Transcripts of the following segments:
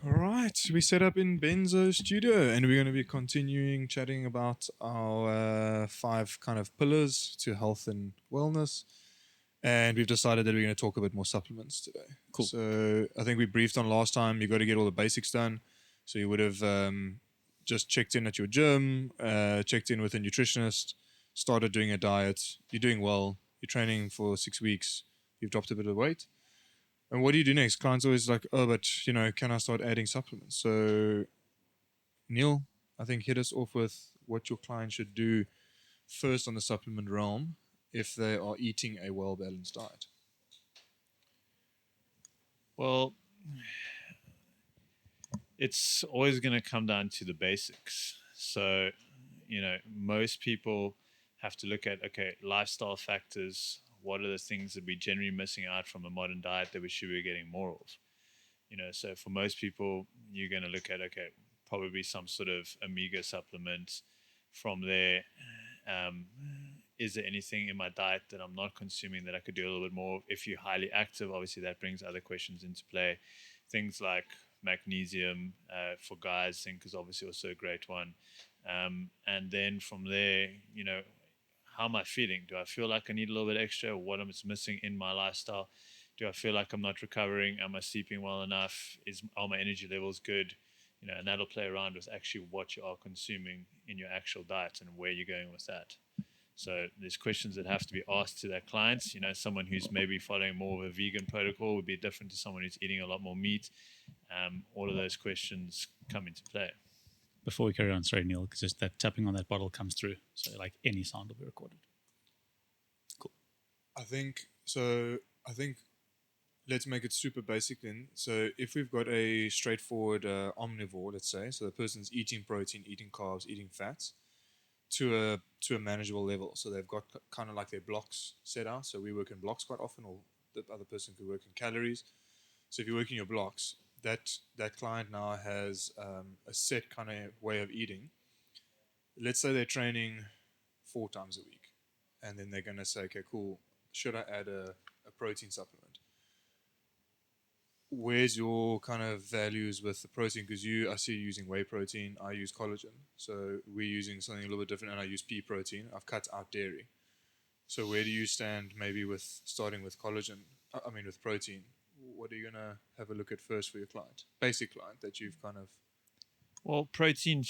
All right, we set up in Benzo's studio, and we're going to be continuing chatting about our five kind of pillars to health and wellness. And we've decided that we're going to talk a bit more supplements today. Cool. So I think we briefed on last time. You got to get all the basics done. So you would have just checked in at your gym, checked in with a nutritionist, started doing a diet. You're doing well. You're training for 6 weeks. You've dropped a bit of weight. And what do you do next? Clients always like, oh, but can I start adding supplements? So, Neil, I think hit us off with what your client should do first on the supplement realm if they are eating a well balanced diet. Well, it's always going to come down to the basics. So, most people have to look at, okay, lifestyle factors. What are the things that we're generally missing out from a modern diet that we should be getting more of? So for most people, you're going to look at, okay, probably some sort of omega supplement. From there, um, is there anything in my diet that I'm not consuming that I could do a little bit more? If you're highly active, obviously that brings other questions into play. Things like magnesium for guys, zinc is obviously also a great one. And then from there, how am I feeling? Do I feel like I need a little bit extra? What am I missing in my lifestyle? Do I feel like I'm not recovering? Am I sleeping well enough? Are my energy levels good? And that'll play around with actually what you are consuming in your actual diet and where you're going with that. So there's questions that have to be asked to their clients. Someone who's maybe following more of a vegan protocol would be different to someone who's eating a lot more meat. All of those questions come into play. Before we carry on, sorry, Neil, because just that tapping on that bottle comes through. So, like, any sound will be recorded. Cool. I think so. I think let's make it super basic then. So if we've got a straightforward omnivore, let's say, so the person's eating protein, eating carbs, eating fats to a manageable level. So they've got kind of like their blocks set out. So we work in blocks quite often, or the other person could work in calories. So if you work in your blocks, that client now has a set kind of way of eating. Let's say they're training 4 times a week, and then they're going to say, okay, cool, should I add a protein supplement? Where's your kind of values with the protein? Because I see you using whey protein, I use collagen. So we're using something a little bit different, and I use pea protein. I've cut out dairy. So where do you stand maybe with starting with collagen? I mean, with protein. What are you going to have a look at first for your client? Basic client that you've kind of. Well, protein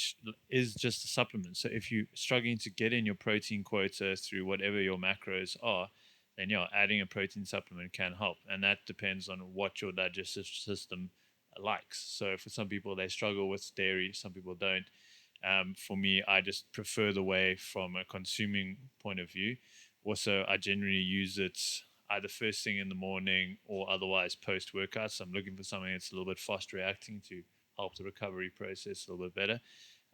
is just a supplement. So if you're struggling to get in your protein quota through whatever your macros are, then adding a protein supplement can help. And that depends on what your digestive system likes. So for some people, they struggle with dairy, some people don't. For me, I just prefer the whey from a consuming point of view. Also, I generally use it either first thing in the morning or otherwise post workout. So I'm looking for something that's a little bit fast reacting to help the recovery process a little bit better.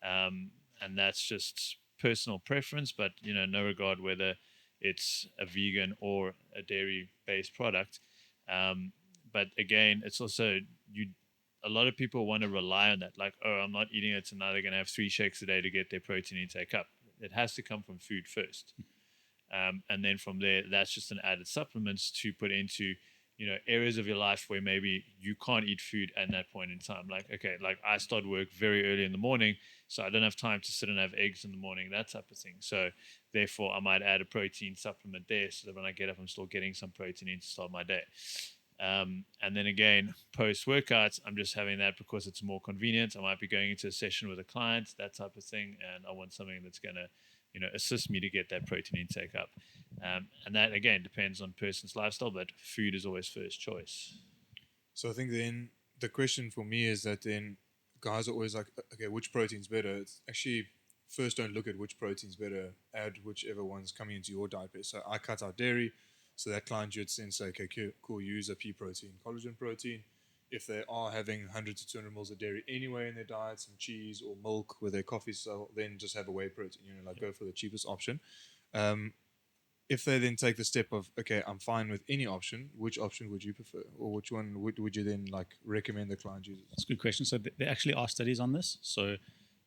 And that's just personal preference, but no regard whether it's a vegan or a dairy based product. But again, it's also a lot of people want to rely on that, like, oh, I'm not eating it, so now they're going to have 3 shakes a day to get their protein intake up. It has to come from food first. And then from there, that's just an added supplement to put into areas of your life where maybe you can't eat food at that point in time. Like, okay, like I start work very early in the morning, so I don't have time to sit and have eggs in the morning, that type of thing. So therefore I might add a protein supplement there so that when I get up, I'm still getting some protein in to start my day. And then again, post workouts, I'm just having that because it's more convenient. I might be going into a session with a client, that type of thing, and I want something that's going to assist me to get that protein intake up. And that, again, depends on person's lifestyle, but food is always first choice. So I think then the question for me is that then guys are always like, okay, which protein's better? It's actually, first don't look at which protein's better, add whichever one's coming into your diet best. So I cut out dairy, so that client you'd then say, okay, cool, use a pea protein, collagen protein. If they are having 100 to 200 mils of dairy anyway in their diet, some cheese or milk with their coffee, so then just have a whey protein, go for the cheapest option. If they then take the step of, okay, I'm fine with any option, which option would you prefer? Or which one would you then like recommend the client uses? That's a good question. So there actually are studies on this. So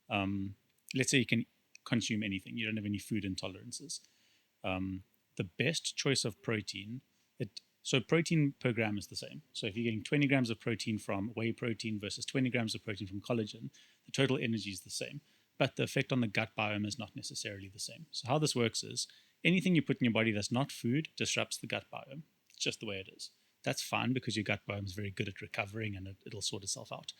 let's say you can consume anything. You don't have any food intolerances. The best choice of protein, So protein per gram is the same. So if you're getting 20 grams of protein from whey protein versus 20 grams of protein from collagen, the total energy is the same. But the effect on the gut biome is not necessarily the same. So how this works is anything you put in your body that's not food disrupts the gut biome. It's just the way it is. That's fine because your gut biome is very good at recovering and it'll sort itself out.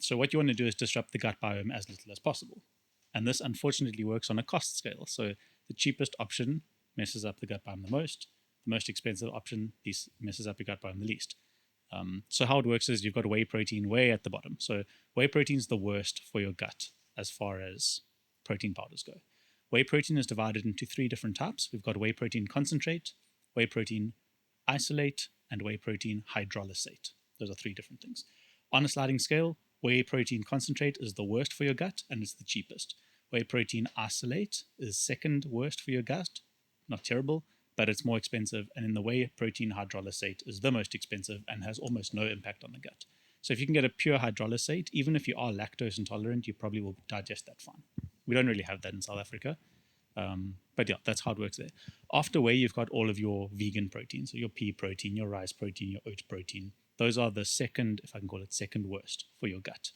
So what you want to do is disrupt the gut biome as little as possible. And this unfortunately works on a cost scale. So the cheapest option messes up the gut biome the most. The most expensive option messes up your gut biome the least. So how it works is you've got whey protein way at the bottom. So whey protein is the worst for your gut as far as protein powders go. Whey protein is divided into 3 different types. We've got whey protein concentrate, whey protein isolate, and whey protein hydrolysate. Those are 3 different things. On a sliding scale, whey protein concentrate is the worst for your gut and it's the cheapest. Whey protein isolate is second worst for your gut, not terrible, but it's more expensive. And in the whey protein hydrolysate is the most expensive and has almost no impact on the gut. So if you can get a pure hydrolysate, even if you are lactose intolerant, you probably will digest that fine. We don't really have that in South Africa. But yeah, that's how it works there. After whey, you've got all of your vegan proteins, so your pea protein, your rice protein, your oat protein. Those are the second, if I can call it, second worst for your gut.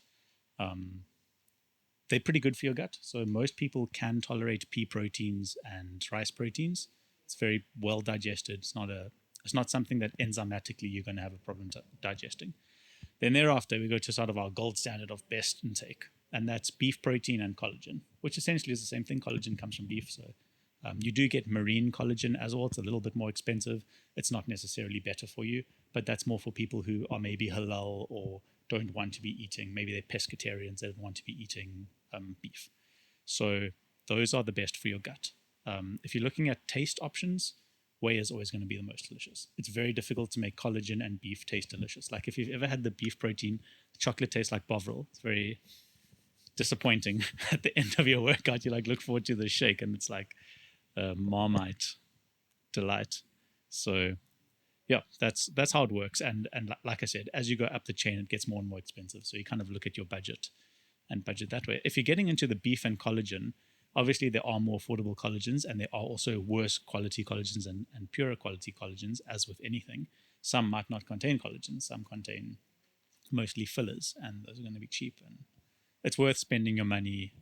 They're pretty good for your gut. So most people can tolerate pea proteins and rice proteins. It's very well digested. It's not something that enzymatically you're going to have a problem digesting. Then thereafter, we go to sort of our gold standard of best intake, and that's beef protein and collagen, which essentially is the same thing. Collagen comes from beef, so you do get marine collagen as well. It's a little bit more expensive. It's not necessarily better for you, but that's more for people who are maybe halal or don't want to be eating. Maybe they're pescatarians that don't want to be eating beef. So those are the best for your gut. If you're looking at taste options, whey is always going to be the most delicious. It's very difficult to make collagen and beef taste delicious. Like if you've ever had the beef protein, the chocolate tastes like Bovril. It's very disappointing. At the end of your workout, you like look forward to the shake and it's like Marmite delight. So yeah, that's how it works. And like I said, as you go up the chain, it gets more and more expensive. So you kind of look at your budget and budget that way. If you're getting into the beef and collagen, obviously there are more affordable collagens and there are also worse quality collagens and purer quality collagens, as with anything. Some might not contain collagen, some contain mostly fillers, and those are going to be cheap. And it's worth spending your money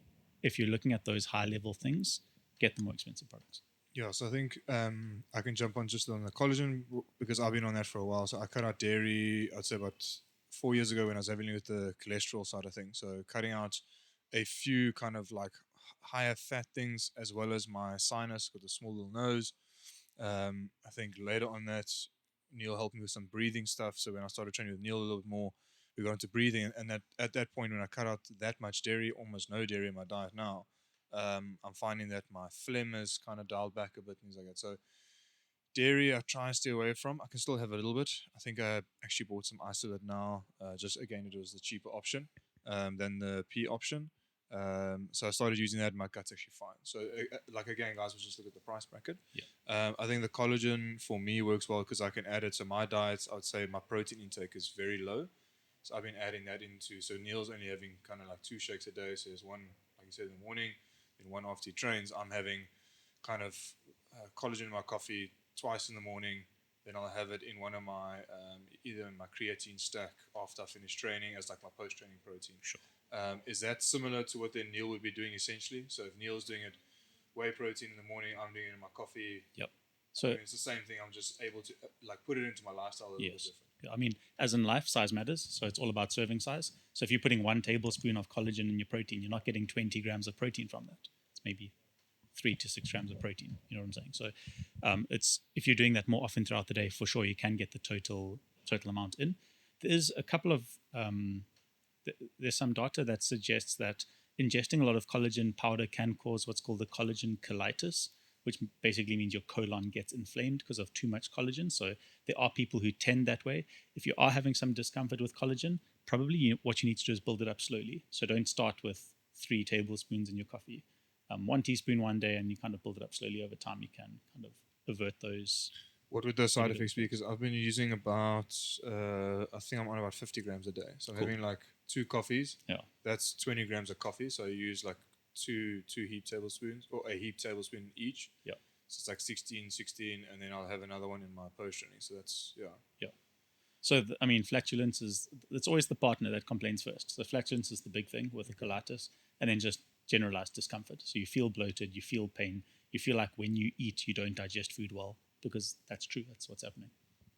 if you're looking at those high level things, get the more expensive products. Yeah, so I think I can jump on just on the collagen because I've been on that for a while. So I cut out dairy, I'd say about 4 years ago when I was having with the cholesterol side of things. So cutting out a few kind of like higher fat things as well as my sinus with a small little nose. I think later on that Neil helped me with some breathing stuff. So when I started training with Neil a little bit more, we got into breathing. And that at that point when I cut out that much dairy, almost no dairy in my diet now, I'm finding that my phlegm is kind of dialed back a bit, things like that. So dairy, I try and stay away from. I can still have a little bit. I think I actually bought some isolate now. Just again, it was the cheaper option than the pea option. So I started using that, and my gut's actually fine. So, like again, guys, we'll just look at the price bracket. Yeah. I think the collagen for me works well because I can add it to my diets. I would say my protein intake is very low, so I've been adding that into. So Neil's only having kind of like 2 shakes a day. So there's one, like you said, in the morning, and one after he trains. I'm having kind of collagen in my coffee twice in the morning. Then I'll have it in one of my either in my creatine stack after I finish training as like my post-training protein. Sure. Is that similar to what then Neil would be doing essentially? So if Neil's doing it whey protein in the morning, I'm doing it in my coffee. Yep. So it's the same thing. I'm just able to like put it into my lifestyle a little bit different. I mean, as in life, size matters. So it's all about serving size. So if you're putting 1 tablespoon of collagen in your protein, you're not getting 20 grams of protein from that. It's maybe 3 to 6 grams of protein. You know what I'm saying? So it's if you're doing that more often throughout the day, for sure, you can get the total amount in. There's a couple of there's some data that suggests that ingesting a lot of collagen powder can cause what's called the collagen colitis, which basically means your colon gets inflamed because of too much collagen. So there are people who tend that way. If you are having some discomfort with collagen, probably what you need to do is build it up slowly. So don't start with 3 tablespoons in your coffee. 1 teaspoon one day, and you kind of build it up slowly over time. You can kind of avert those. What would the side effects be? Because I've been using about, I think I'm on about 50 grams a day. So I'm having like 2 coffees. Yeah. That's 20 grams of coffee. So I use like two heaped tablespoons or a heaped tablespoon each. Yeah. So it's like 16, 16, and then I'll have another one in my post training. So that's, yeah. So, I mean, flatulence is, it's always the partner that complains first. So, flatulence is the big thing with the colitis, and then just generalized discomfort. So, you feel bloated, you feel pain, you feel like when you eat, you don't digest food well, because that's true. That's what's happening.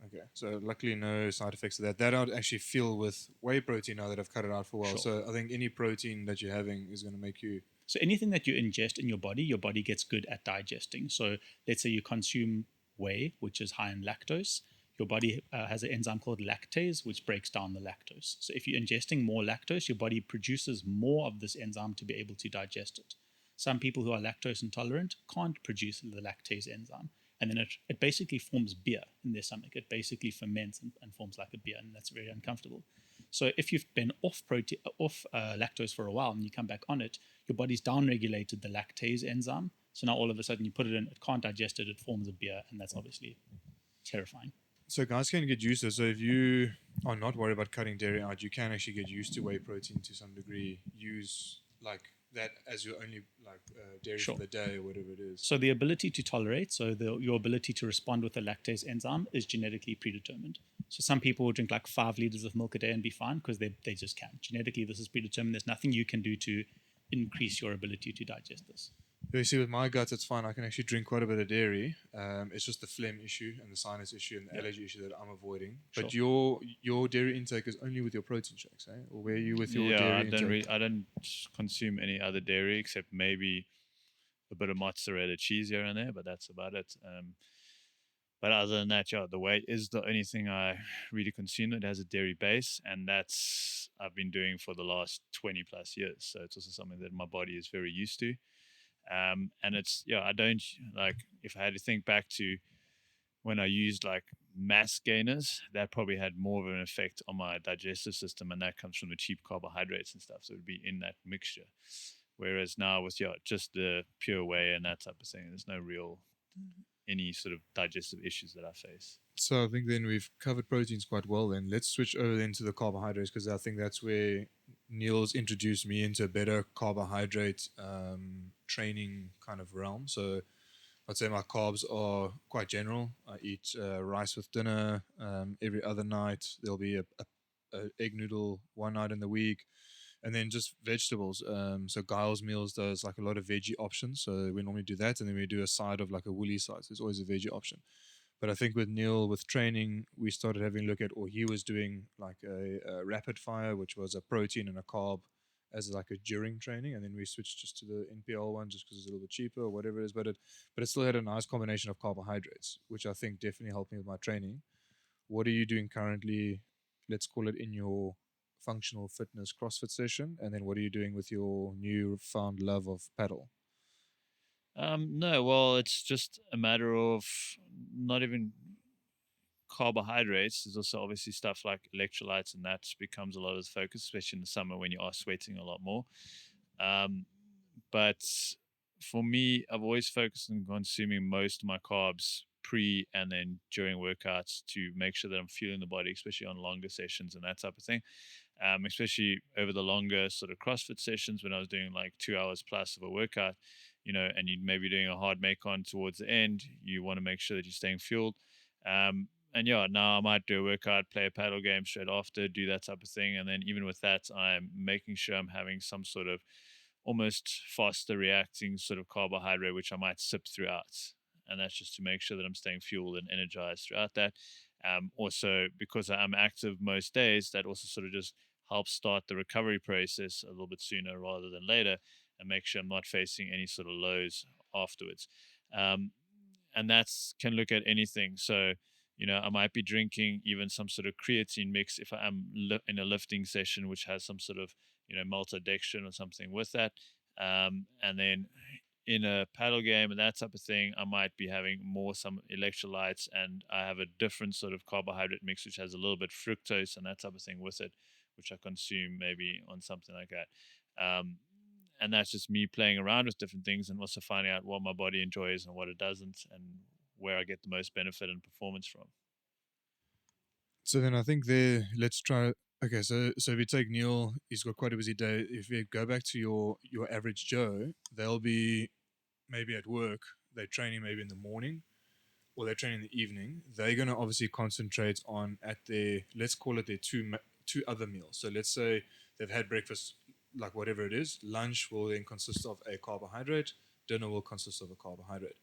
Okay. So luckily, no side effects of that. That I'd actually feel with whey protein now that I've cut it out for a while. Sure. So I think any protein that you're having is going to make you. So, anything that you ingest in your body gets good at digesting. So, let's say you consume whey, which is high in lactose. Your body has an enzyme called lactase, which breaks down the lactose. So, if you're ingesting more lactose, your body produces more of this enzyme to be able to digest it. Some people who are lactose intolerant can't produce the lactase enzyme. And then it basically forms beer in their stomach. It basically ferments and forms like a beer, and that's very uncomfortable. So if you've been off lactose for a while and you come back on it, your body's downregulated the lactase enzyme. So now all of a sudden you put it in, it can't digest it, it forms a beer, and that's obviously terrifying. So guys can get used to it. So if you are not worried about cutting dairy out, you can actually get used to whey protein to some degree. Use like that as your only dairy Sure. for the day or whatever it is. So the ability to tolerate, your ability to respond with the lactase enzyme is genetically predetermined. So some people will drink like 5 liters of milk a day and be fine because they just can. Genetically, this is predetermined. There's nothing you can do to increase your ability to digest this. You see, with my guts, it's fine. I can actually drink quite a bit of dairy. It's just the phlegm issue and the sinus issue and the allergy issue that I'm avoiding. But Sure. your dairy intake is only with your protein shakes, eh? Or where are you with your Yeah, dairy I don't intake? I don't consume any other dairy except maybe a bit of mozzarella cheese here and there, but that's about it. But other than that, yeah, the whey is the only thing I really consume that has a dairy base, and that's I've been doing for the last 20 plus years. So it's also something that my body is very used to. And it's, yeah, I don't like, if I had to think back to when I used like mass gainers, that probably had more of an effect on my digestive system, and that comes from the cheap carbohydrates and stuff. So it would be in that mixture. Whereas now with just the pure whey and that type of thing, there's no real any sort of digestive issues that I face. So I think then we've covered proteins quite well. Then let's switch over then to the carbohydrates, because I think that's where Neil's introduced me into a better carbohydrate training kind of realm. So I'd say my carbs are quite general. I eat rice with dinner every other night. There'll be a egg noodle one night in the week, and then just vegetables. So Giles Meals does like a lot of veggie options. So we normally do that, and then we do a side of like a woolly side. So there's always a veggie option. But I think with Neil, with training, we started having a look at, or he was doing like a rapid fire, which was a protein and a carb as like a during training, and then we switched just to the NPL one just because it's a little bit cheaper or whatever it is. But it still had a nice combination of carbohydrates, which I think definitely helped me with my training. What are you doing currently? Let's call it in your functional fitness CrossFit session, and then what are you doing with your new found love of paddle? No, well, it's just a matter of not even carbohydrates. There's also obviously stuff like electrolytes, and that becomes a lot of the focus, especially in the summer when you are sweating a lot more. But for me, I've always focused on consuming most of my carbs pre and then during workouts to make sure that I'm fueling the body, especially on longer sessions and that type of thing. Especially over the longer sort of CrossFit sessions when I was doing like 2 hours plus of a workout, and you may be doing a hard make on towards the end, you want to make sure that you're staying fueled. And yeah, now I might do a workout, play a paddle game straight after, do that type of thing. And then even with that, I'm making sure I'm having some sort of almost faster reacting sort of carbohydrate, which I might sip throughout. And that's just to make sure that I'm staying fueled and energized throughout that. Also, because I'm active most days, that also sort of just helps start the recovery process a little bit sooner rather than later, and make sure I'm not facing any sort of lows afterwards. And that's can look at anything. So, I might be drinking even some sort of creatine mix if I am in a lifting session, which has some sort of, maltodextrin or something with that. And then in a paddle game and that type of thing, I might be having some electrolytes, and I have a different sort of carbohydrate mix, which has a little bit fructose and that type of thing with it, which I consume maybe on something like that. And that's just me playing around with different things and also finding out what my body enjoys and what it doesn't, and where I get the most benefit and performance from. So then I think let's try. Okay, so if you take Neil, he's got quite a busy day. If you go back to your average Joe, they'll be maybe at work. they're training maybe in the morning or they're training in the evening, they're going to obviously concentrate on at their, let's call it their two other meals. So let's say they've had breakfast, like whatever it is, lunch will then consist of a carbohydrate, dinner will consist of a carbohydrate.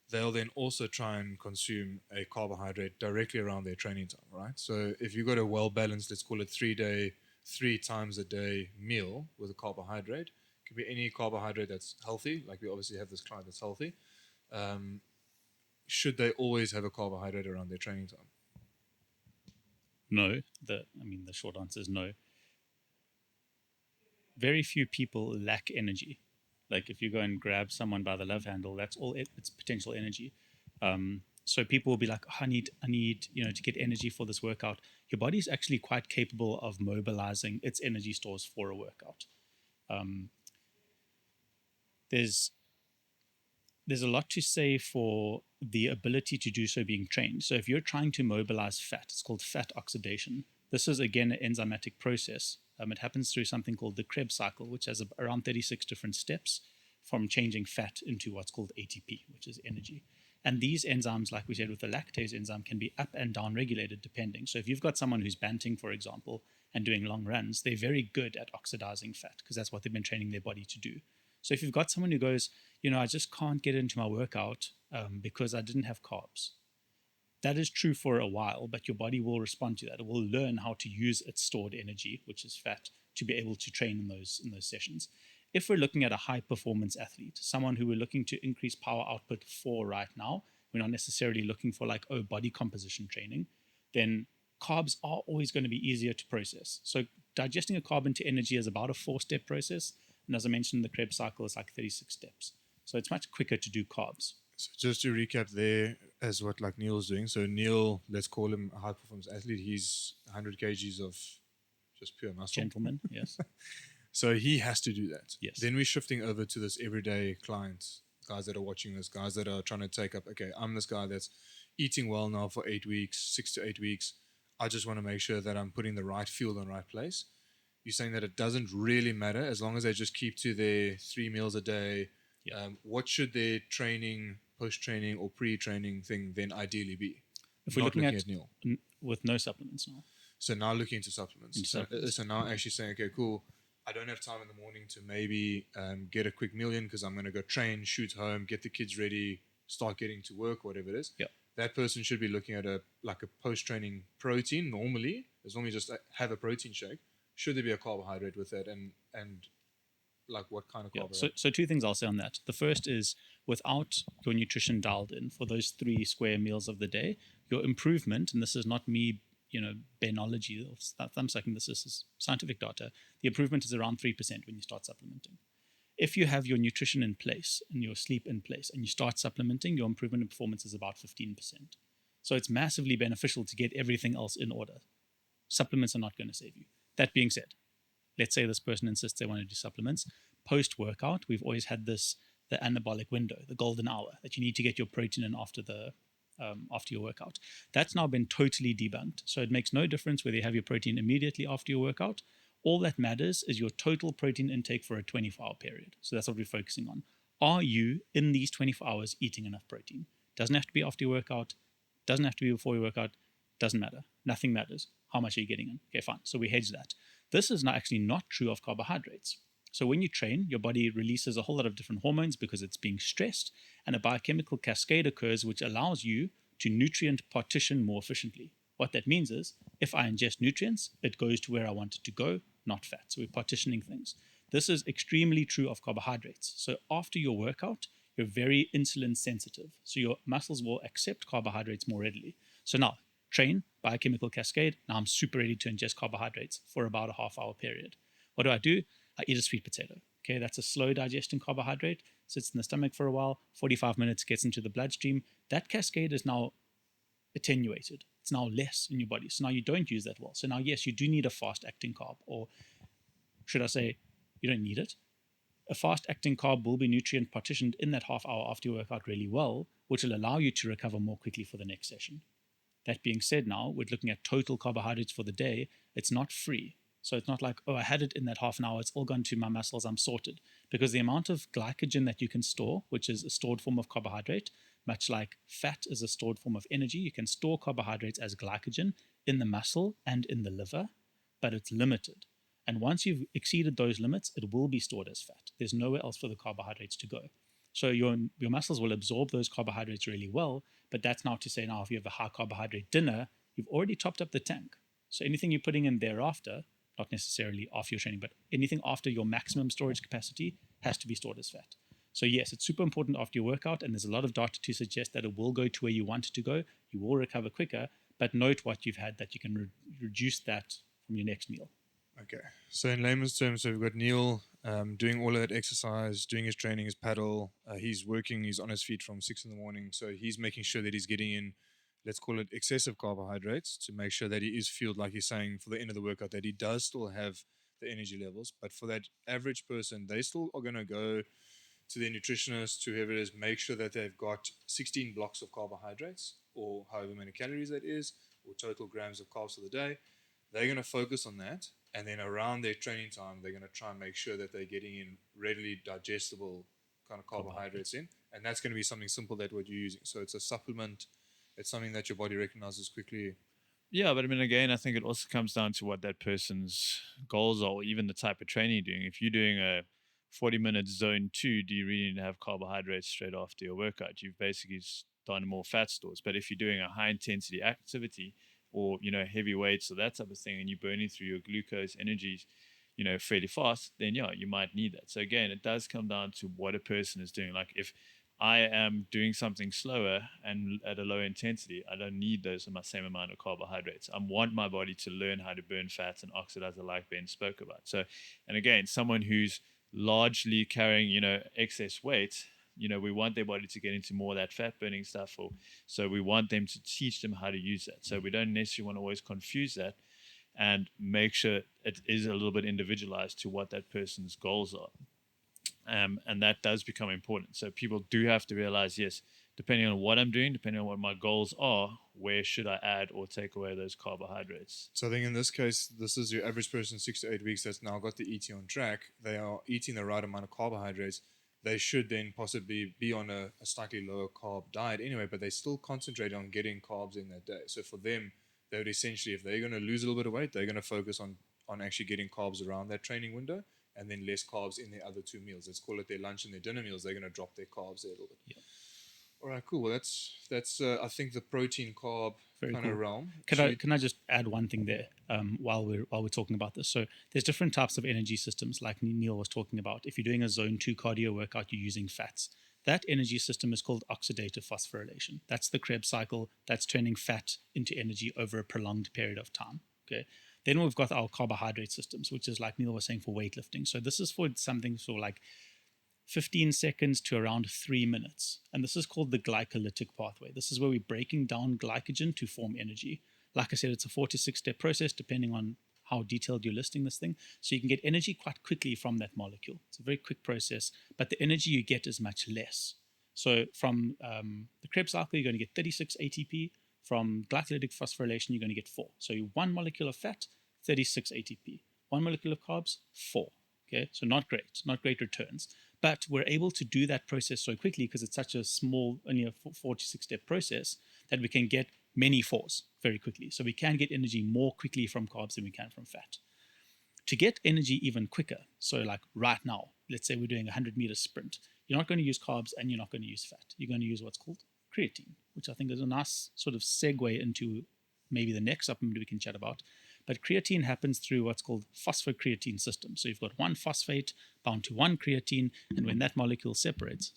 They'll then also try and consume a carbohydrate directly around their training time, right? So if you've got a well balanced, let's call it 3 times a day meal with a carbohydrate, it could be any carbohydrate that's healthy. Like we obviously have this client that's healthy. Should they always have a carbohydrate around their training time? No. The short answer is no. Very few people lack energy. Like if you go and grab someone by the love handle, that's all it's potential energy. So people will be like, oh, I need, to get energy for this workout. Your body is actually quite capable of mobilizing its energy stores for a workout. There's a lot to say for the ability to do so being trained. So if you're trying to mobilize fat, it's called fat oxidation. This is, again, an enzymatic process. It happens through something called the Krebs cycle, which has around 36 different steps from changing fat into what's called ATP, which is energy. And these enzymes, like we said with the lactase enzyme, can be up and down regulated depending. So if you've got someone who's banting, for example, and doing long runs, they're very good at oxidizing fat because that's what they've been training their body to do. So if you've got someone who goes, I just can't get into my workout because I didn't have carbs. That is true for a while, but your body will respond to that. It will learn how to use its stored energy, which is fat, to be able to train in those sessions. If we're looking at a high performance athlete, someone who we're looking to increase power output for right now, we're not necessarily looking for body composition training, then carbs are always going to be easier to process. So digesting a carb into energy is about a 4-step process. And as I mentioned, the Krebs cycle is like 36 steps. So it's much quicker to do carbs. So just to recap there, as what like Neil's doing. So Neil, let's call him a high performance athlete. He's 100 kgs of just pure muscle. Gentleman, yes. So he has to do that. Yes. Then we're shifting over to this everyday client, guys that are watching this, guys that are trying to take up, okay, I'm this guy that's eating well now for 8 weeks, 6 to 8 weeks. I just want to make sure that I'm putting the right fuel in the right place. You're saying that it doesn't really matter as long as they just keep to their 3 meals a day. Yeah. What should their training, post-training or pre-training thing then ideally be? If we're Not looking looking at Neil. with no supplements now. So now looking into supplements. So now actually saying, okay, cool. I don't have time in the morning to maybe get a quick meal in because I'm going to go train, shoot home, get the kids ready, start getting to work, whatever it is. Yeah. That person should be looking at a post-training protein normally, as long as you just have a protein shake. Should there be a carbohydrate with it and like what kind of carbohydrate? So 2 things I'll say on that. The first is without your nutrition dialed in for those 3 square meals of the day, your improvement, and this is not me, benology or thumb sucking, this is scientific data, the improvement is around 3% when you start supplementing. If you have your nutrition in place and your sleep in place and you start supplementing, your improvement in performance is about 15%. So it's massively beneficial to get everything else in order. Supplements are not going to save you. That being said, let's say this person insists they want to do supplements. Post-workout, we've always had the anabolic window, the golden hour, that you need to get your protein in after your workout. That's now been totally debunked. So it makes no difference whether you have your protein immediately after your workout. All that matters is your total protein intake for a 24-hour period. So that's what we're focusing on. Are you, in these 24 hours, eating enough protein? Doesn't have to be after your workout. Doesn't have to be before your workout. Doesn't matter. Nothing matters. How much are you getting in? Okay, fine. So we hedge that. This is now actually not true of carbohydrates. So when you train, your body releases a whole lot of different hormones because it's being stressed, and a biochemical cascade occurs which allows you to nutrient partition more efficiently. What that means is, if I ingest nutrients, it goes to where I want it to go, not fat. So we're partitioning things. This is extremely true of carbohydrates. So after your workout, you're very insulin sensitive. So your muscles will accept carbohydrates more readily. So now, train, biochemical cascade, now I'm super ready to ingest carbohydrates for about a half-hour period. What do? I eat a sweet potato. Okay, that's a slow digesting carbohydrate, sits in the stomach for a while, 45 minutes, gets into the bloodstream. That cascade is now attenuated. It's now less in your body. So now you don't use that well. So now, yes, you do need a fast-acting carb, or should I say, you don't need it. A fast-acting carb will be nutrient partitioned in that half hour after your workout really well, which will allow you to recover more quickly for the next session. That being said, now we're looking at total carbohydrates for the day. It's not free. So it's not like, oh, I had it in that half an hour, it's all gone to my muscles, I'm sorted. Because the amount of glycogen that you can store, which is a stored form of carbohydrate, much like fat is a stored form of energy, you can store carbohydrates as glycogen in the muscle and in the liver, but it's limited. And once you've exceeded those limits, it will be stored as fat. There's nowhere else for the carbohydrates to go. So your muscles will absorb those carbohydrates really well, but that's not to say now if you have a high carbohydrate dinner, you've already topped up the tank. So anything you're putting in thereafter, not necessarily after your training, but anything after your maximum storage capacity has to be stored as fat. So yes, it's super important after your workout, and there's a lot of data to suggest that it will go to where you want it to go. You will recover quicker, but note what you've had that you can reduce that from your next meal. Okay. So in layman's terms, so we've got Neil doing all of that exercise, doing his training, his paddle. He's working, he's on his feet from 6 in the morning. So he's making sure that he's getting in, let's call it excessive carbohydrates to make sure that he is fueled, like he's saying, for the end of the workout, that he does still have the energy levels. But for that average person, they still are going to go to their nutritionist, to whoever it is, make sure that they've got 16 blocks of carbohydrates or however many calories that is, or total grams of carbs for the day. They're going to focus on that. And then around their training time, they're going to try and make sure that they're getting in readily digestible kind of carbohydrates in. And that's going to be something simple that what you're using. So it's a supplement. It's something that your body recognizes quickly. Yeah, but I mean, again, I think it also comes down to what that person's goals are, or even the type of training you're doing. If you're doing a 40-minute zone 2, do you really need to have carbohydrates straight after your workout? You've basically done more fat stores. But if you're doing a high intensity activity, or heavy weights or that type of thing, and you're burning through your glucose energies fairly fast, then yeah, you might need that. So again, it does come down to what a person is doing. Like if I am doing something slower and at a low intensity, I don't need those same amount of carbohydrates. I want my body to learn how to burn fats and oxidize it, like Ben spoke about. So, and again, someone who's largely carrying excess weight, we want their body to get into more of that fat burning stuff, so we want them to teach them how to use that. So we don't necessarily want to always confuse that, and make sure it is a little bit individualized to what that person's goals are. And that does become important. So people do have to realize, yes, depending on what I'm doing, depending on what my goals are, where should I add or take away those carbohydrates? So I think in this case, this is your average person 6 to 8 weeks that's now got the ET on track. They are eating the right amount of carbohydrates. They should then possibly be on a slightly lower carb diet anyway, but they still concentrate on getting carbs in that day. So for them, they would essentially, if they're going to lose a little bit of weight, they're going to focus on actually getting carbs around that training window, and then less carbs in their other two meals. Let's call it their lunch and their dinner meals. They're going to drop their carbs there a little bit. Yeah. All right, cool. Well, that's I think the protein carb Very kind cool. of realm. Can I just add one thing there while we're talking about this? So there's different types of energy systems, like Neil was talking about. If you're doing a zone 2 cardio workout, you're using fats. That energy system is called oxidative phosphorylation. That's the Krebs cycle. That's turning fat into energy over a prolonged period of time. Okay. Then we've got our carbohydrate systems, which is like Neil was saying for weightlifting. So this is for something for like 15 seconds to around 3 minutes. And this is called the glycolytic pathway. This is where we're breaking down glycogen to form energy. Like I said, it's a 4 to 6 step process depending on how detailed you're listing this thing. So you can get energy quite quickly from that molecule. It's a very quick process, but the energy you get is much less. So from the Krebs cycle, you're going to get 36 ATP. From glycolytic phosphorylation, you're going to get 4. So 1 molecule of fat, 36 ATP. 1 molecule of carbs, 4. Okay, so not great returns. But we're able to do that process so quickly because it's such a small, only a 4 to 6 step process, that we can get many 4s very quickly. So we can get energy more quickly from carbs than we can from fat. To get energy even quicker, so like right now, let's say we're doing a 100-meter sprint, you're not going to use carbs and you're not going to use fat. You're going to use what's called creatine, which I think is a nice sort of segue into maybe the next supplement we can chat about. But creatine happens through what's called phosphocreatine system. So you've got one phosphate bound to one creatine, and when that molecule separates,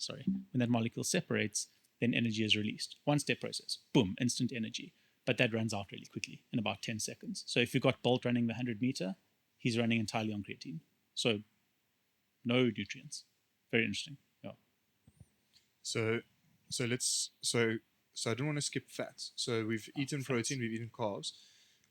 then energy is released. 1 step process, boom, instant energy. But that runs out really quickly in about 10 seconds. So if you've got Bolt running the 100-meter, he's running entirely on creatine. So no nutrients. Very interesting. Yeah. So I don't want to skip fats. So we've eaten protein, we've eaten carbs.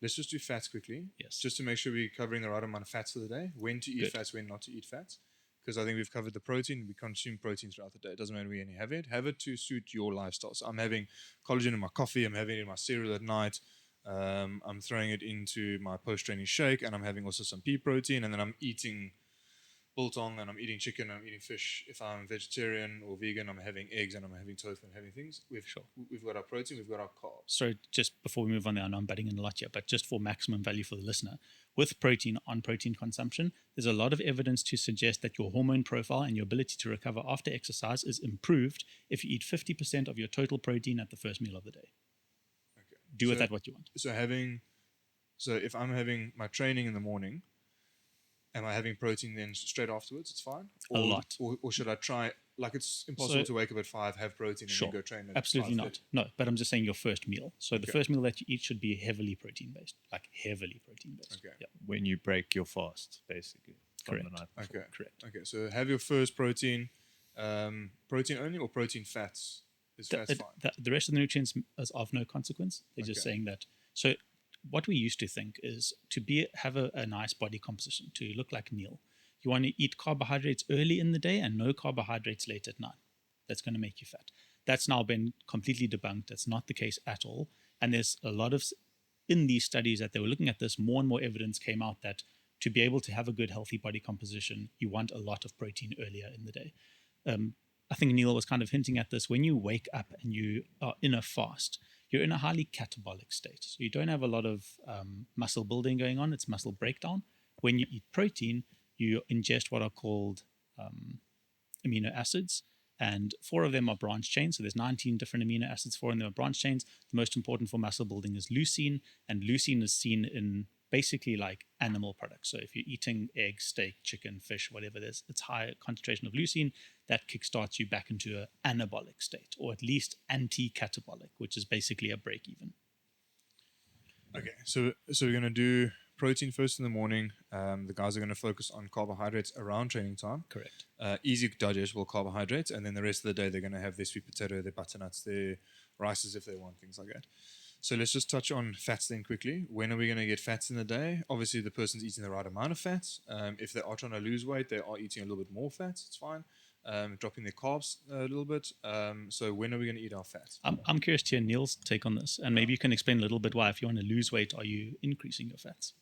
Let's just do fats quickly. Yes. Just to make sure we're covering the right amount of fats for the day. When to eat Good. fats, when not to eat fats. Because I think we've covered the protein. We consume protein throughout the day. It doesn't matter when you have it. Have it to suit your lifestyle. So I'm having collagen in my coffee. I'm having it in my cereal at night. I'm throwing it into my post-training shake, and I'm having also some pea protein, and then I'm eating biltong, and I'm eating chicken, and I'm eating fish. If I'm vegetarian or vegan, I'm having eggs, and I'm having tofu, and having things. We've got our protein, we've got our carbs. So just before we move on there, I know I'm butting in a lot here, but just for maximum value for the listener, with protein on protein consumption, there's a lot of evidence to suggest that your hormone profile and your ability to recover after exercise is improved if you eat 50% of your total protein at the first meal of the day. Okay. Do with that what you want. So if I'm having my training in the morning, am I having protein then straight afterwards? It's fine. A lot. Or should I try? Like, it's impossible to wake up at 5, have protein, and Sure. then go train at Absolutely 5:30. not. No, but I'm just saying your first meal. So the Okay. first meal that you eat should be heavily protein based, like heavily protein based. Okay. Yeah, When you break your fast, basically. From the Correct. night before. Okay. correct. Okay. So have your first protein, protein only or protein fats? Is fats fine? The rest of the nutrients is of no consequence. They're just Okay. saying that. So what we used to think is to have a nice body composition, to look like Neil, you want to eat carbohydrates early in the day and no carbohydrates late at night. That's going to make you fat. That's now been completely debunked. That's not the case at all. And there's a lot of, in these studies that they were looking at this, more and more evidence came out that to be able to have a good, healthy body composition, you want a lot of protein earlier in the day. I think Neil was kind of hinting at this. When you wake up and you are in a fast, you're in a highly catabolic state. So you don't have a lot of muscle building going on. It's muscle breakdown. When you eat protein, you ingest what are called amino acids, and 4 of them are branch chains. So there's 19 different amino acids, 4 of them are branch chains. The most important for muscle building is leucine, and leucine is seen in basically like animal products. So if you're eating eggs, steak, chicken, fish, whatever, it's high concentration of leucine that kickstarts you back into an anabolic state, or at least anti-catabolic, which is basically a break even. Okay. So we're gonna do protein first in the morning. The guys are gonna focus on carbohydrates around training time. Correct. Easy digestible carbohydrates, and then the rest of the day they're gonna have their sweet potato, their butternuts, their rices if they want, things like that. So let's just touch on fats then quickly. When are we going to get fats in the day? Obviously, the person's eating the right amount of fats. If they are trying to lose weight, they are eating a little bit more fats. It's fine. Dropping their carbs a little bit. So when are we going to eat our fats? I'm curious to hear Neil's take on this, and maybe you can explain a little bit why, if you want to lose weight, are you increasing your fats?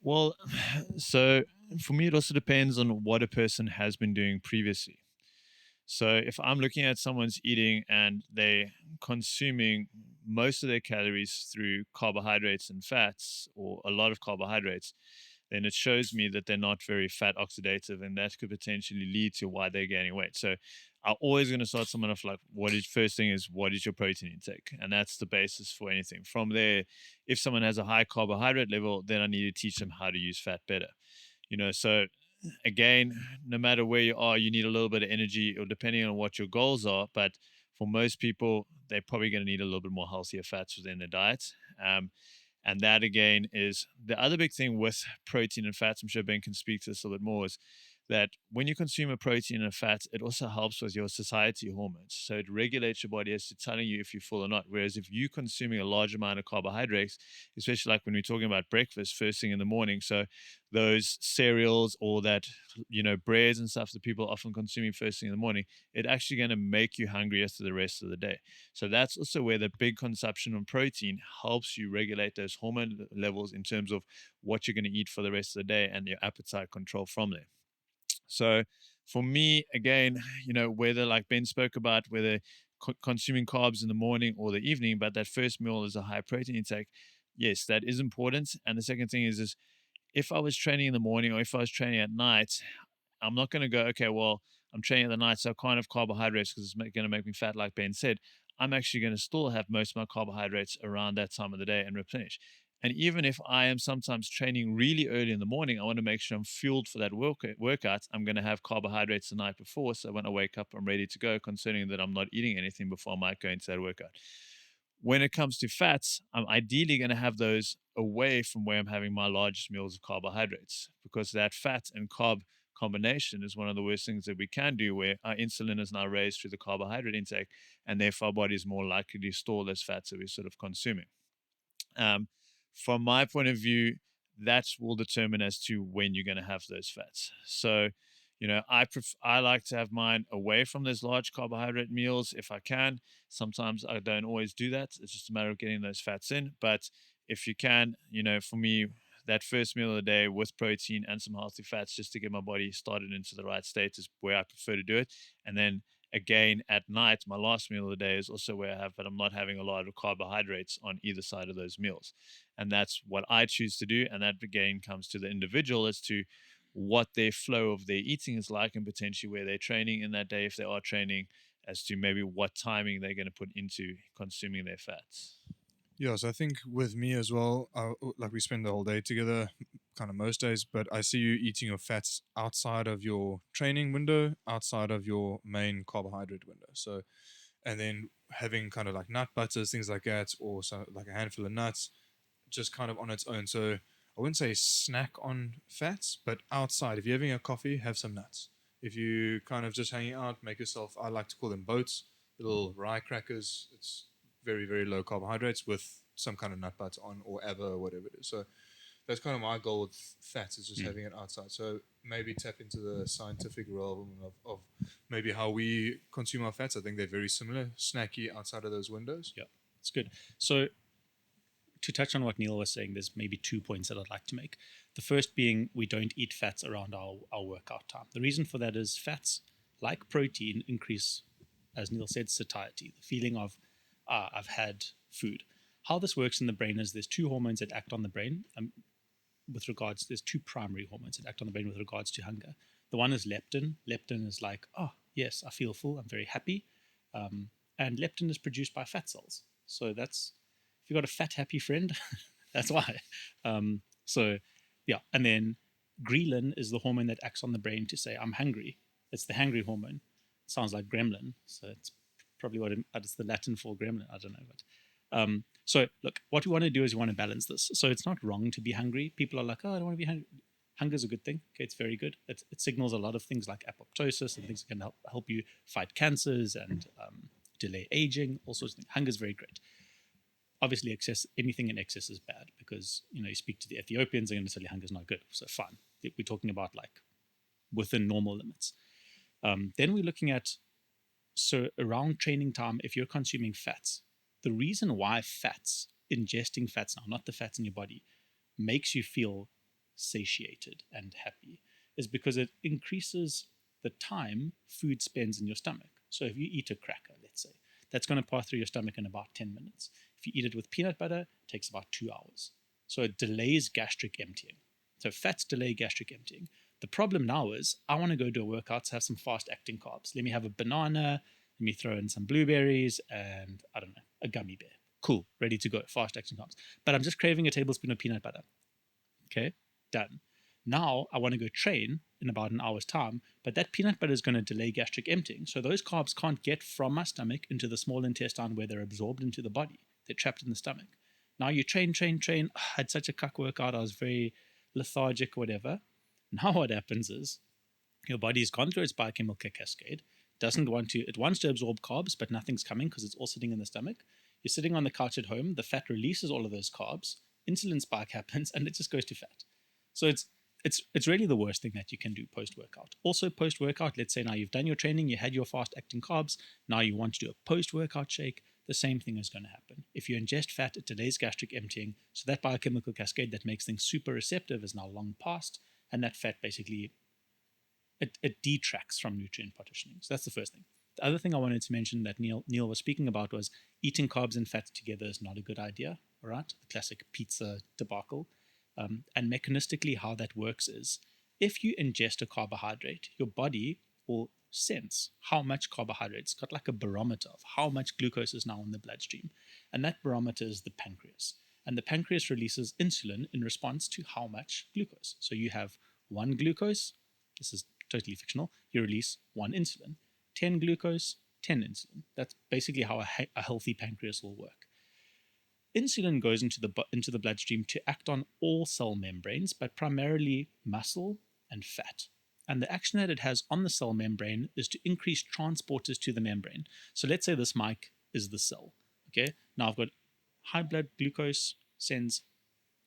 Well, so for me, it also depends on what a person has been doing previously. So if I'm looking at someone's eating and they're consuming most of their calories through carbohydrates and fats, or a lot of carbohydrates, then it shows me that they're not very fat oxidative, and that could potentially lead to why they're gaining weight. So I'm always going to start someone off like, first thing is, what is your protein intake? And that's the basis for anything. From there, if someone has a high carbohydrate level, then I need to teach them how to use fat better. So again, no matter where you are, you need a little bit of energy, or depending on what your goals are. But for most people, they're probably going to need a little bit more healthier fats within their diet. And that, again, is the other big thing with protein and fats. I'm sure Ben can speak to this a little bit more, is that when you consume a protein and a fat, it also helps with your satiety hormones. So it regulates your body as to telling you if you're full or not. Whereas if you're consuming a large amount of carbohydrates, especially like when we're talking about breakfast first thing in the morning, so those cereals or that, breads and stuff that people are often consuming first thing in the morning, it's actually going to make you hungrier for the rest of the day. So that's also where the big consumption of protein helps you regulate those hormone levels in terms of what you're going to eat for the rest of the day, and your appetite control from there. So for me, again, whether, like Ben spoke about, whether consuming carbs in the morning or the evening, but that first meal is a high protein intake, yes, that is important. And the second thing is if I was training in the morning or if I was training at night, I'm not going to go, okay, well, I'm training at the night, so I can't have carbohydrates because it's going to make me fat, like Ben said. I'm actually going to still have most of my carbohydrates around that time of the day and replenish. And even if I am sometimes training really early in the morning, I want to make sure I'm fueled for that workout. I'm going to have carbohydrates the night before, so when I wake up, I'm ready to go, concerning that I'm not eating anything before I might go into that workout. When it comes to fats, I'm ideally going to have those away from where I'm having my largest meals of carbohydrates, because that fat and carb combination is one of the worst things that we can do, where our insulin is now raised through the carbohydrate intake, and therefore our body is more likely to store those fats that we're sort of consuming. From my point of view, that will determine as to when you're going to have those fats. So, I like to have mine away from those large carbohydrate meals if I can. Sometimes I don't always do that. It's just a matter of getting those fats in. But if you can, for me, that first meal of the day with protein and some healthy fats just to get my body started into the right state is where I prefer to do it. And then again at night, my last meal of the day is also where I have, but I'm not having a lot of carbohydrates on either side of those meals. And that's what I choose to do. And that again comes to the individual as to what their flow of their eating is like and potentially where they're training in that day if they are training, as to maybe what timing they're going to put into consuming their fats. Yeah, so I think with me as well, like we spend the whole day together, kind of most days, but I see you eating your fats outside of your training window, outside of your main carbohydrate window. So, and then having kind of like nut butters, things like that, or so like a handful of nuts, just kind of on its own. So I wouldn't say snack on fats, but outside, if you're having a coffee, have some nuts. If you kind of just hanging out, make yourself, I like to call them boats, little rye crackers. It's very, very low carbohydrates with some kind of nut butter on or ever or whatever it is. So that's kind of my goal with fats is just having it outside. So maybe tap into the scientific realm of maybe how we consume our fats. I think they're very similar, snacky outside of those windows. Yeah, it's good. So to touch on what Neil was saying, there's maybe 2 points that I'd like to make. The first being we don't eat fats around our workout time. The reason for that is fats, like protein, increase, as Neil said, satiety, the feeling of, I've had food. How this works in the brain is there's two hormones that act on the brain there's two primary hormones that act on the brain with regards to hunger. The one is leptin. Leptin is like, oh, yes, I feel full, I'm very happy. And leptin is produced by fat cells. So that's, if you've got a fat, happy friend, that's why. So, yeah. And then ghrelin is the hormone that acts on the brain to say, I'm hungry. It's the hungry hormone. It sounds like gremlin. So it's probably it's the Latin for gremlin. I don't know. But so look, what we want to do is we want to balance this. So it's not wrong to be hungry. People are like, oh, I don't want to be hungry. Hunger is a good thing. Okay, it's very good. It signals a lot of things like apoptosis and things that can help you fight cancers and delay aging, all sorts of things. Hunger is very great. Obviously, anything in excess is bad because you speak to the Ethiopians, they're going to tell you hunger is not good. So fine, we're talking about like within normal limits. Then we're looking at, so around training time, if you're consuming fats, the reason why ingesting fats now, not the fats in your body, makes you feel satiated and happy is because it increases the time food spends in your stomach. So if you eat a cracker, let's say, that's going to pass through your stomach in about 10 minutes. If you eat it with peanut butter, it takes about 2 hours. So it delays gastric emptying. So fats delay gastric emptying. The problem now is I want to go do a workout to have some fast acting carbs. Let me have a banana, let me throw in some blueberries and, I don't know, a gummy bear. Cool, ready to go, fast acting carbs. But I'm just craving a tablespoon of peanut butter. Okay, done. Now I want to go train in about an hour's time, but that peanut butter is going to delay gastric emptying. So those carbs can't get from my stomach into the small intestine where they're absorbed into the body. They're trapped in the stomach. Now you train. I had such a cuck workout. I was very lethargic, whatever. Now what happens is your body's gone through its biochemical cascade. It wants to absorb carbs, but nothing's coming because it's all sitting in the stomach. You're sitting on the couch at home. The fat releases all of those carbs. Insulin spike happens, and it just goes to fat. So it's really the worst thing that you can do post-workout. Also post-workout, let's say now you've done your training, you had your fast-acting carbs, now you want to do a post-workout shake, the same thing is going to happen. If you ingest fat, it delays gastric emptying, so that biochemical cascade that makes things super receptive is now long past, and that fat basically, it detracts from nutrient partitioning. So that's the first thing. The other thing I wanted to mention that Neil was speaking about was eating carbs and fats together is not a good idea, all right? The classic pizza debacle. And mechanistically, how that works is if you ingest a carbohydrate, your body will sense how much carbohydrate. It's got like a barometer of how much glucose is now in the bloodstream. And that barometer is the pancreas. And the pancreas releases insulin in response to how much glucose. So you have 1 glucose, this is totally fictional, you release 1 insulin. 10 glucose, 10 insulin. That's basically how a healthy pancreas will work. Insulin goes into the bloodstream to act on all cell membranes, but primarily muscle and fat. And the action that it has on the cell membrane is to increase transporters to the membrane. So let's say this mic is the cell. Okay, now I've got high blood glucose, sends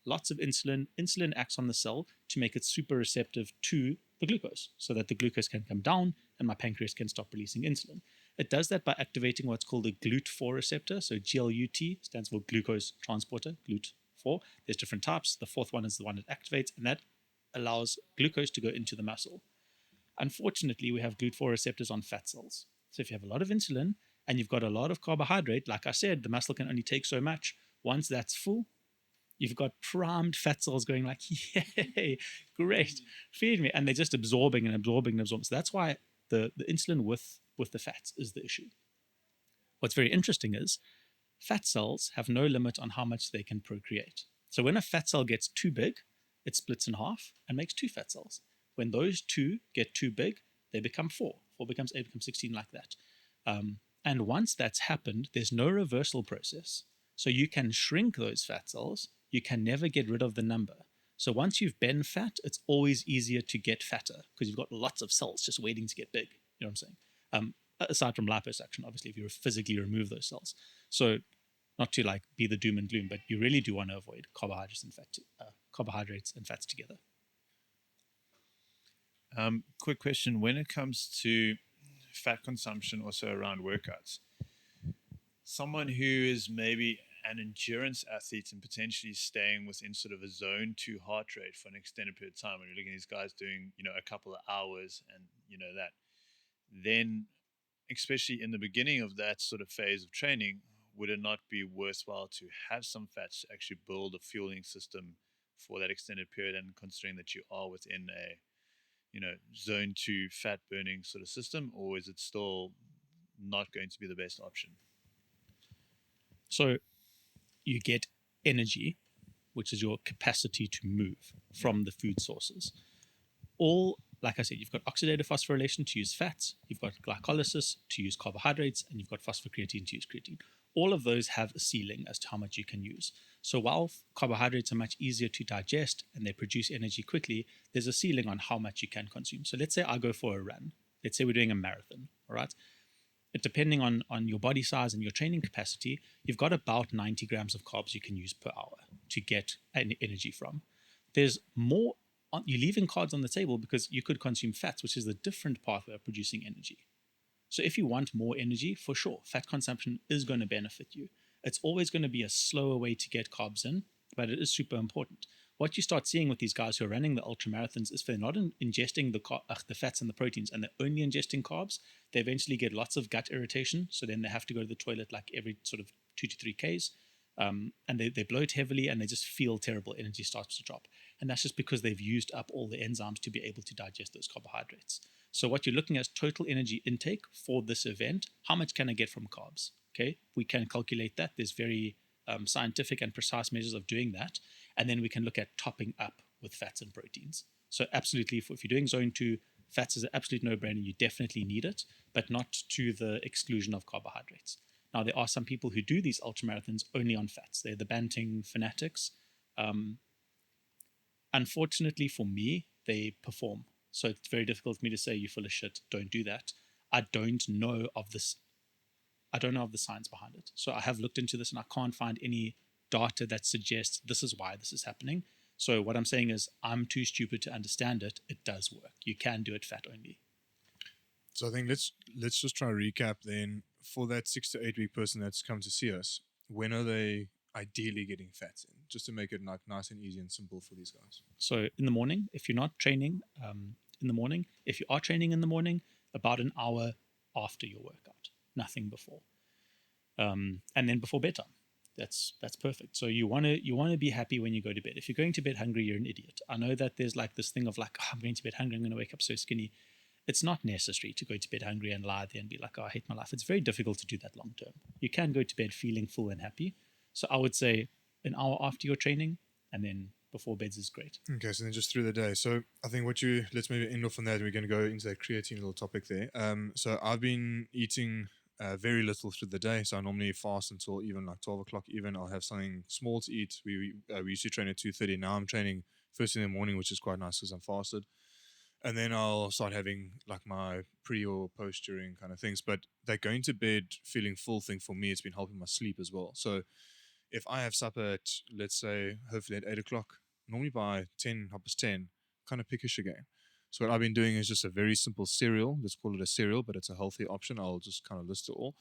lots of insulin. Insulin acts on the cell to make it super receptive to the glucose so that the glucose can come down and my pancreas can stop releasing insulin. It does that by activating what's called a GLUT4 receptor. So GLUT stands for glucose transporter, GLUT4. There's different types. The fourth one is the one that activates, and that allows glucose to go into the muscle. Unfortunately, we have GLUT4 receptors on fat cells. So if you have a lot of insulin and you've got a lot of carbohydrate, like I said, the muscle can only take so much. Once that's full, you've got primed fat cells going like, yay, great, feed me. And they're just absorbing and absorbing and absorbing. So that's why the insulin with the fats is the issue. What's very interesting is fat cells have no limit on how much they can procreate. So when a fat cell gets too big, it splits in half and makes two fat cells. When those two get too big, they become four. Four becomes 8, becomes 16, like that. And once that's happened, there's no reversal process. So you can shrink those fat cells. You can never get rid of the number. So once you've been fat, it's always easier to get fatter because you've got lots of cells just waiting to get big. You know what I'm saying? Aside from liposuction, obviously, if you physically remove those cells. So not to like be the doom and gloom, but you really do want to avoid carbohydrates and fats together. Quick question: when it comes to fat consumption, also around workouts, someone who is maybe an endurance athlete and potentially staying within sort of a zone 2 heart rate for an extended period of time, when you're looking at these guys doing, a couple of hours and, that, then especially in the beginning of that sort of phase of training, would it not be worthwhile to have some fats to actually build a fueling system for that extended period, and considering that you are within a, zone 2 fat burning sort of system, or is it still not going to be the best option? So you get energy, which is your capacity to move from the food sources. Like I said, you've got oxidative phosphorylation to use fats, you've got glycolysis to use carbohydrates, and you've got phosphocreatine to use creatine. All of those have a ceiling as to how much you can use. So while carbohydrates are much easier to digest and they produce energy quickly, there's a ceiling on how much you can consume. So let's say I go for a run. Let's say we're doing a marathon, all right? Depending on your body size and your training capacity, you've got about 90 grams of carbs you can use per hour to get energy from. There's more, you're leaving carbs on the table because you could consume fats, which is a different pathway of producing energy. So if you want more energy, for sure, fat consumption is going to benefit you. It's always going to be a slower way to get carbs in, but it is super important. What you start seeing with these guys who are running the ultra marathons is if they're not ingesting the fats and the proteins and they're only ingesting carbs, they eventually get lots of gut irritation. So then they have to go to the toilet like every sort of 2 to 3 Ks. And they bloat heavily and they just feel terrible. Energy starts to drop. And that's just because they've used up all the enzymes to be able to digest those carbohydrates. So what you're looking at is total energy intake for this event. How much can I get from carbs? Okay, we can calculate that. There's very scientific and precise measures of doing that. And then we can look at topping up with fats and proteins. So absolutely, if you're doing zone 2, fats is an absolute no-brainer. You definitely need it, but not to the exclusion of carbohydrates. Now, there are some people who do these ultramarathons only on fats. They're the Banting fanatics. Unfortunately for me, they perform. So it's very difficult for me to say, you're full of shit, don't do that. I don't know of this. I don't know of the science behind it. So I have looked into this and I can't find any data that suggests this is why this is happening. So what I'm saying is I'm too stupid to understand it. It does work. You can do it fat only. So I think let's just try to recap then. For that 6 to 8 week person that's come to see us, when are they ideally getting fats in? Just to make it like nice and easy and simple for these guys. So in the morning, if you're not training in the morning, if you are training in the morning, about an hour after your workout, nothing before, and then before bedtime. That's perfect. So you want to be happy when you go to bed. If you're going to bed hungry, you're an idiot. I know that there's like this thing of like, oh, I'm going to bed hungry, I'm going to wake up so skinny. It's not necessary to go to bed hungry and lie there and be like, oh, I hate my life. It's very difficult to do that long term. You can go to bed feeling full and happy. So I would say an hour after your training and then before beds is great. Okay, so then just through the day. So I think let's maybe end off on that. And we're going to go into that creatine little topic there. So I've been eating very little through the day. So I normally fast until even like 12 o'clock. Even I'll have something small to eat. We used to train at 2:30. Now I'm training first in the morning, which is quite nice because I'm fasted. And then I'll start having like my pre or post during kind of things. But that going to bed feeling full thing for me, it's been helping my sleep as well. So if I have supper at, let's say, hopefully at 8 o'clock, normally by 10, 10:30, kind of pickish again. So what I've been doing is just a very simple cereal. Let's call it a cereal, but it's a healthy option. I'll just kind of list it all.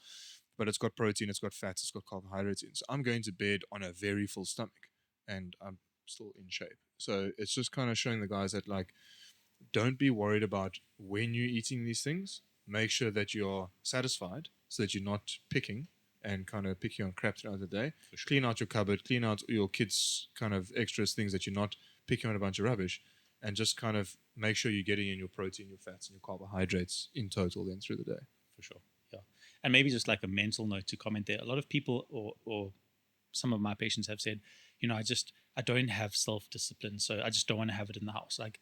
But it's got protein, it's got fats, it's got carbohydrates in. So I'm going to bed on a very full stomach, and I'm still in shape. So it's just kind of showing the guys that, like, don't be worried about when you're eating these things. Make sure that you're satisfied so that you're not picking and kind of picking on crap throughout the day. For sure. Clean out your cupboard, clean out your kids' kind of extras, things that you're not picking on a bunch of rubbish, and just kind of make sure you're getting in your protein, your fats, and your carbohydrates in total then through the day. For sure. Yeah. And maybe just like a mental note to comment there. A lot of people or some of my patients have said, I don't have self-discipline, so I just don't want to have it in the house. Like,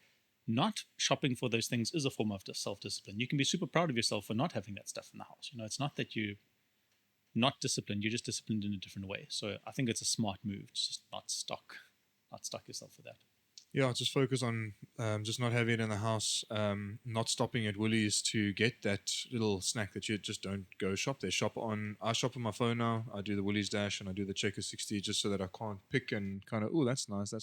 not shopping for those things is a form of self-discipline. You can be super proud of yourself for not having that stuff in the house. It's not that you're not disciplined, you're just disciplined in a different way. So I think it's a smart move to just not stock yourself with that. Yeah, just focus on just not having it in the house, not stopping at Woolies to get that little snack that you just don't go shop there. I shop on my phone now. I do the Woolies Dash and I do the Checker 60 just so that I can't pick and kind of, oh, that's nice.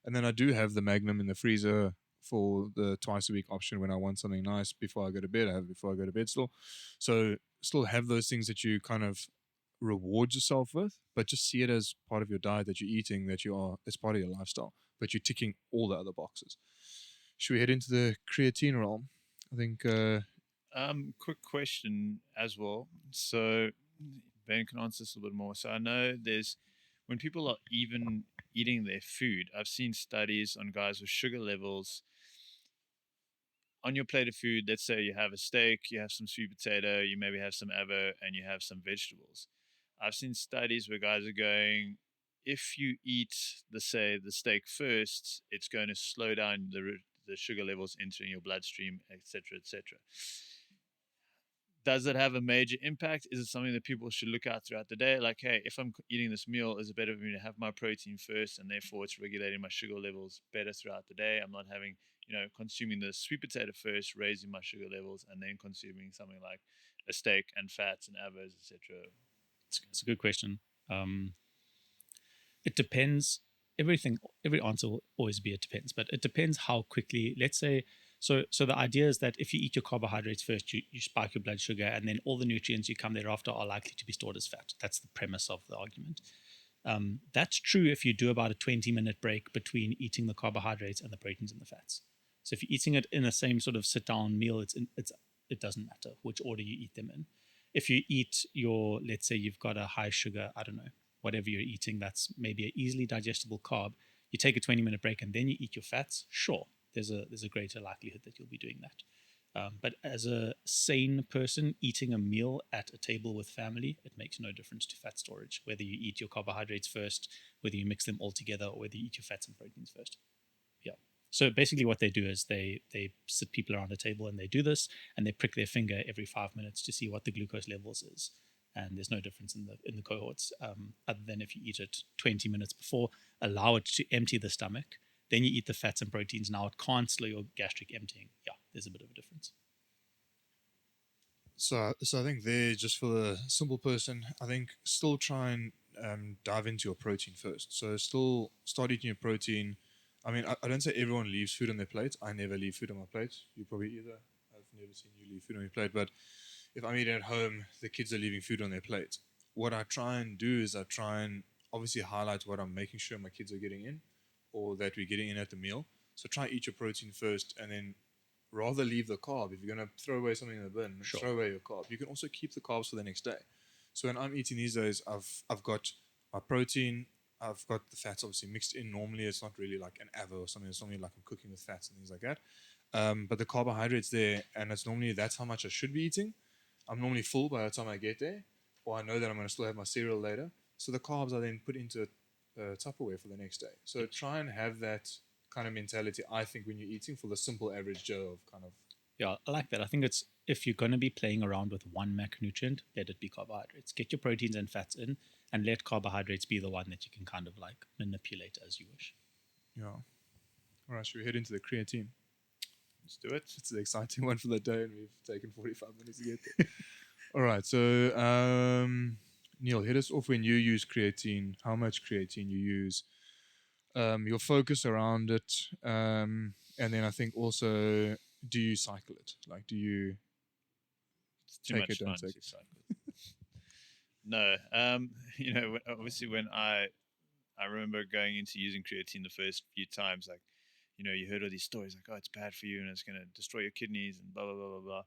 And then I do have the Magnum in the freezer for the twice a week option when I want something nice before I go to bed. I have it before I go to bed still. So still have those things that you kind of reward yourself with, but just see it as part of your diet that you're eating, it's part of your lifestyle, but you're ticking all the other boxes. Should we head into the creatine realm? I think Quick question as well. So Ben can answer this a little bit more. So I know when people are even eating their food, I've seen studies on guys with sugar levels on your plate of food. Let's say you have a steak, you have some sweet potato, you maybe have some avo, and you have some vegetables. I've seen studies where guys are going, if you eat the steak first, it's going to slow down the sugar levels entering your bloodstream, etc., etc. Does it have a major impact? Is it something that people should look at throughout the day? Like, hey, if I'm eating this meal, is it better for me to have my protein first, and therefore it's regulating my sugar levels better throughout the day? I'm not having, consuming the sweet potato first, raising my sugar levels, and then consuming something like a steak and fats and avos, etc. It's a good question. It depends. Every answer will always be it depends, but it depends how quickly. Let's say, so the idea is that if you eat your carbohydrates first, you spike your blood sugar, and then all the nutrients you come thereafter are likely to be stored as fat. That's the premise of the argument. That's true if you do about a 20-minute break between eating the carbohydrates and the proteins and the fats. So if you're eating it in the same sort of sit-down meal, it doesn't matter which order you eat them in. If you eat let's say you've got a high sugar, I don't know, whatever you're eating, that's maybe an easily digestible carb. You take a 20-minute break and then you eat your fats. Sure, there's a greater likelihood that you'll be doing that. But as a sane person eating a meal at a table with family, it makes no difference to fat storage, whether you eat your carbohydrates first, whether you mix them all together, or whether you eat your fats and proteins first. Yeah. So basically what they do is they sit people around a table and they do this, and they prick their finger every 5 minutes to see what the glucose levels is. And there's no difference in the cohorts, other than if you eat it 20 minutes before, allow it to empty the stomach, then you eat the fats and proteins. Now it can't slow your gastric emptying. Yeah, there's a bit of a difference. So I think there, just for the simple person, I think still try and dive into your protein first. So still start eating your protein. I mean, I don't say everyone leaves food on their plate. I never leave food on my plate. You probably either. I've never seen you leave food on your plate. But if I'm eating at home, the kids are leaving food on their plate. What I try and do is I try and obviously highlight what I'm making sure my kids are getting in, or that we're getting in at the meal. So try eat your protein first, and then rather leave the carb. If you're going to throw away something in the bin, Sure. Throw away your carb. You can also keep the carbs for the next day. So when I'm eating these days, I've got my protein, I've got the fats obviously mixed in. Normally it's not really like an avo or something. It's normally like I'm cooking with fats and things like that. But the carbohydrates there, and that's how much I should be eating. I'm normally full by the time I get there, or I know that I'm going to still have my cereal later. So the carbs are then put into Tupperware for the next day. So try and have that kind of mentality, I think, when you're eating, for the simple average Joe of kind of. Yeah, I like that. I think it's, if you're going to be playing around with one macronutrient, let it be carbohydrates. Get your proteins and fats in, and let carbohydrates be the one that you can kind of like manipulate as you wish. Yeah. All right, should we head into the creatine? Let's do it. It's the exciting one for the day, and we've taken 45 minutes to get there. All right, so Neil, hit us off when you use how much creatine you use, your focus around it, And then I think also, do you cycle it? Like, do you It's too take much it, don't fun take to it? cycle. No, obviously when I remember going into using creatine the first few times, like, you heard all these stories like, oh, it's bad for you and it's going to destroy your kidneys and blah, blah, blah, blah, blah.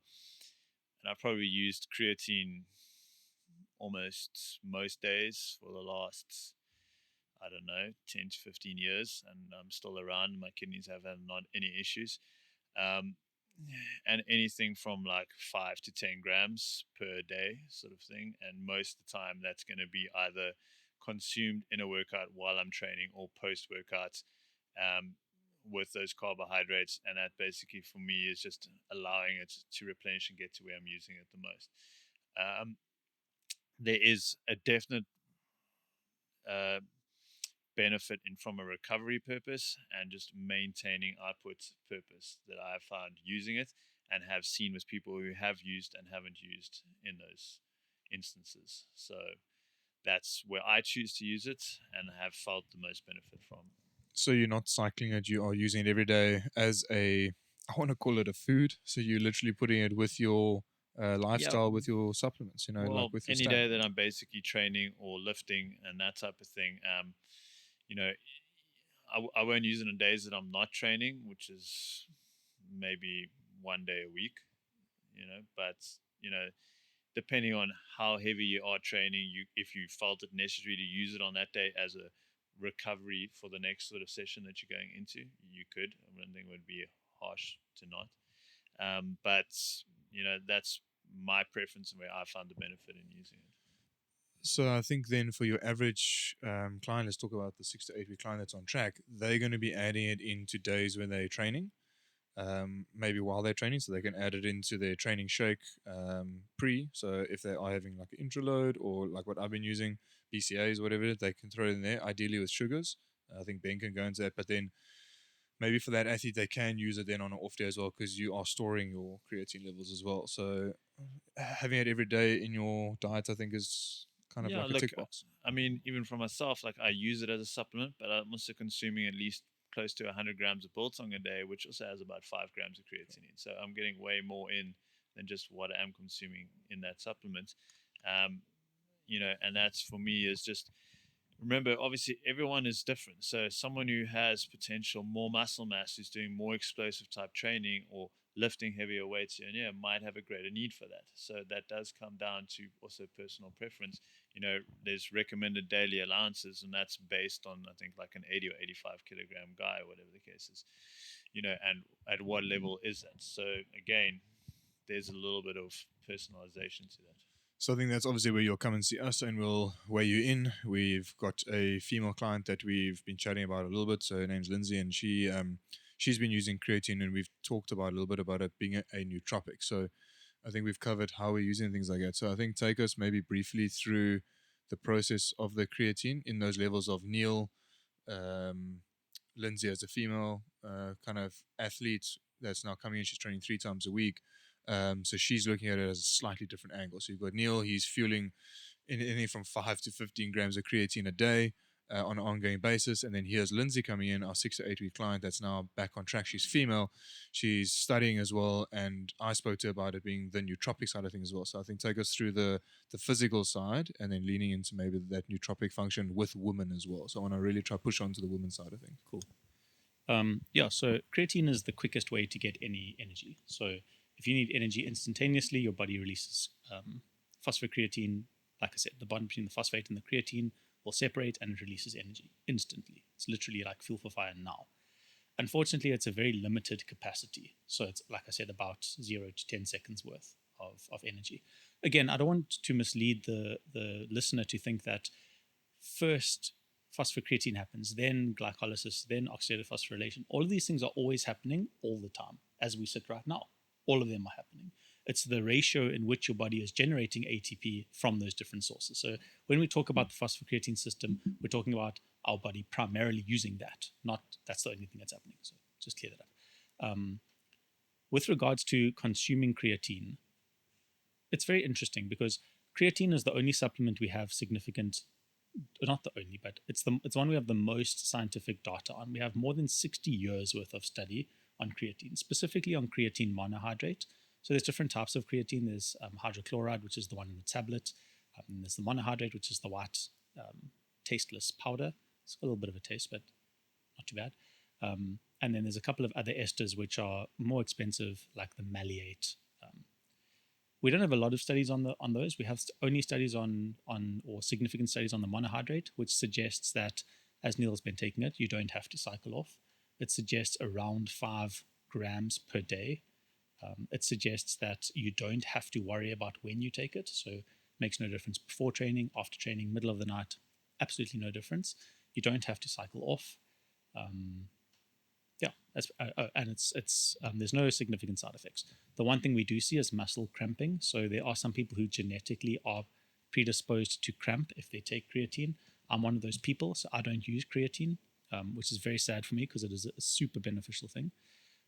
And I probably used creatine almost most days for the last, I don't know, 10 to 15 years. And I'm still around. My kidneys have had not any issues. Um, and anything from like 5 to 10 grams per day, sort of thing. And most of the time, that's going to be either consumed in a workout while I'm training or post workout um, with those carbohydrates. And that basically for me is just allowing it to replenish and get to where I'm using it the most. Um, there is a definite uh, benefit in from a recovery purpose and just maintaining output purpose that I've found using it and have seen with people who have used and haven't used in those instances. So that's where I choose to use it and have felt the most benefit from. So you're not cycling it; you are using it every day as a, I want to call it a food. So you're literally putting it with your lifestyle, with your supplements. Well, like with your any stack. day that I'm basically training or lifting and that type of thing, you know, I won't use it on days that I'm not training, which is maybe one day a week, but, you know, depending on how heavy you are training, if you felt it necessary to use it on that day as a recovery for the next sort of session that you're going into, you could. I don't think it would be harsh to not. But, that's my preference and where I found the benefit in using it. So I think then for your average client, let's talk about the 6 to 8 week client that's on track. They're going to be adding it into days when they're training, maybe while they're training, so they can add it into their training shake pre. So if they are having like an intraload or like what I've been using, BCAs, whatever, they can throw it in there, ideally with sugars. I think Ben can go into that, but then maybe for that athlete, they can use it then on an off day as well because you are storing your creatine levels as well. So having it every day in your diet, I think, is kind of Yeah, like a look, tick box. I mean, even for myself, like I use it as a supplement, but I'm also consuming at least close to 100 grams of biltong a day, which also has about 5 grams of creatine. So I'm getting way more in than just what I am consuming in that supplement. Um, and that's for me is just remember, obviously, everyone is different. So, someone who has potential more muscle mass, who's doing more explosive type training or lifting heavier weights here and there, might have a greater need for that. So, that does come down to also personal preference. There's recommended daily allowances, and that's based on, I think, like an 80 or 85 kilogram guy, or whatever the case is, and at what level is that? So, again, there's a little bit of personalization to that. So I think that's obviously where you'll come and see us and we'll weigh you in. We've got a female client that we've been chatting about a little bit. So her name's Lindsay, and she's been using creatine, and we've talked about a little bit about it being a nootropic. So I think we've covered how we're using things like that. So I think take us maybe briefly through the process of the creatine in those levels of Neil, Lindsay as a female kind of athlete that's now coming in. She's training 3 times a week. So she's looking at it as a slightly different angle. So you've got Neil, he's fueling anything from 5 to 15 grams of creatine a day on an ongoing basis. And then here's Lindsay coming in, our 6 to 8 week client that's now back on track. She's female, she's studying as well. And I spoke to her about it being the nootropic side of things as well. So I think take us through the physical side and then leaning into maybe that nootropic function with women as well. So I want to really try push on to the women's side of things. Cool. So creatine is the quickest way to get any energy. So if you need energy instantaneously, your body releases phosphocreatine. Like I said, the bond between the phosphate and the creatine will separate and it releases energy instantly. It's literally like fuel for fire now. Unfortunately, it's a very limited capacity. So it's, like I said, about 0 to 10 seconds worth of energy. Again, I don't want to mislead the listener to think that first phosphocreatine happens, then glycolysis, then oxidative phosphorylation. All of these things are always happening all the time as we sit right now. All of them are happening. It's the ratio in which your body is generating ATP from those different sources. So when we talk about the phosphocreatine system, we're talking about our body primarily using that, not that's the only thing that's happening. So just clear that up. With regards to consuming creatine, it's very interesting because creatine is the only supplement we have significant, not the only, but it's one we have the most scientific data on. We have more than 60 years worth of study on creatine, specifically on creatine monohydrate. So there's different types of creatine. There's hydrochloride, which is the one in the tablet. And there's the monohydrate, which is the white tasteless powder. It's got a little bit of a taste, but not too bad. And then there's a couple of other esters which are more expensive, like the maleate. We don't have a lot of studies on those. We have only studies on or significant studies on the monohydrate, which suggests that as Neil's been taking it, you don't have to cycle off. It suggests around 5 grams per day. It suggests that you don't have to worry about when you take it. So it makes no difference before training, after training, middle of the night, absolutely no difference. You don't have to cycle off. And it's there's no significant side effects. The one thing we do see is muscle cramping. So there are some people who genetically are predisposed to cramp if they take creatine. I'm one of those people, so I don't use creatine, which is very sad for me because it is a super beneficial thing.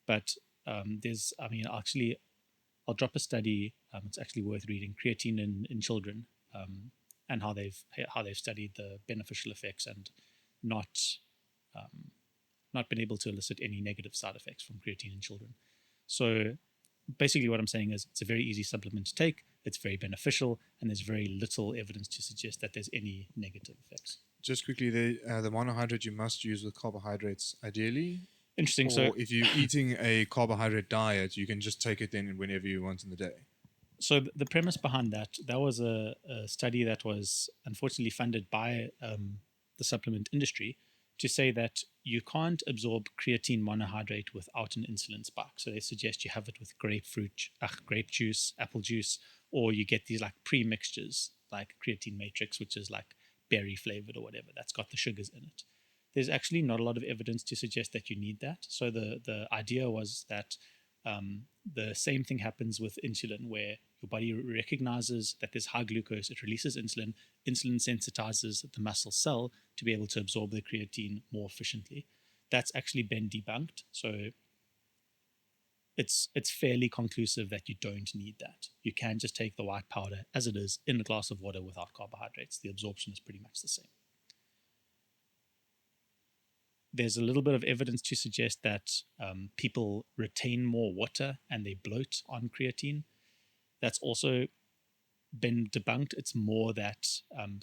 But I'll drop a study. It's actually worth reading. Creatine in children, and how they've studied the beneficial effects and not been able to elicit any negative side effects from creatine in children. So basically what I'm saying is it's a very easy supplement to take, it's very beneficial, and there's very little evidence to suggest that there's any negative effects. Just quickly, the monohydrate you must use with carbohydrates ideally. Interesting. Or So if you're eating a carbohydrate diet, you can just take it then whenever you want in the day. So the premise behind that was a study that was unfortunately funded by the supplement industry to say that you can't absorb creatine monohydrate without an insulin spike. So they suggest you have it with grape juice, apple juice, or you get these like pre-mixtures like creatine matrix, which is like berry flavored or whatever, that's got the sugars in it. There's actually not a lot of evidence to suggest that you need that. So the idea was that the same thing happens with insulin, where your body recognizes that there's high glucose, it releases insulin, insulin sensitizes the muscle cell to be able to absorb the creatine more efficiently. That's actually been debunked. So it's fairly conclusive that you don't need that. You can just take the white powder as it is in a glass of water without carbohydrates. The absorption is pretty much the same. There's a little bit of evidence to suggest that people retain more water and they bloat on creatine. That's also been debunked. It's more that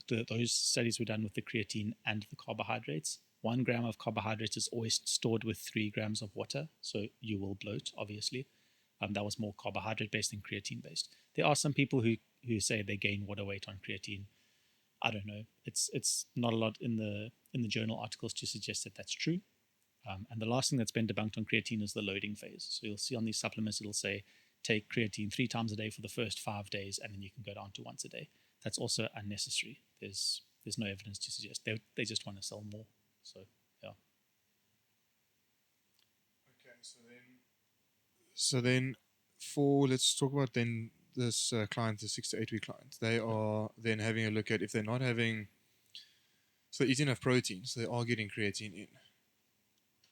those studies were done with the creatine and the carbohydrates. 1 gram of carbohydrates is always stored with 3 grams of water, so you will bloat, obviously. That was more carbohydrate based than creatine based. There are some people who say they gain water weight on creatine. I don't know. It's not a lot in the journal articles to suggest that that's true. And the last thing that's been debunked on creatine is the loading phase. So you'll see on these supplements, it'll say take creatine 3 times a day for the first 5 days, and then you can go down to once a day. That's also unnecessary. There's no evidence to suggest they just want to sell more. So yeah. Okay, so then let's talk about then this client, the 6 to 8 week client. They are then having a look at if they're not having, so they're eating enough protein, so they are getting creatine in.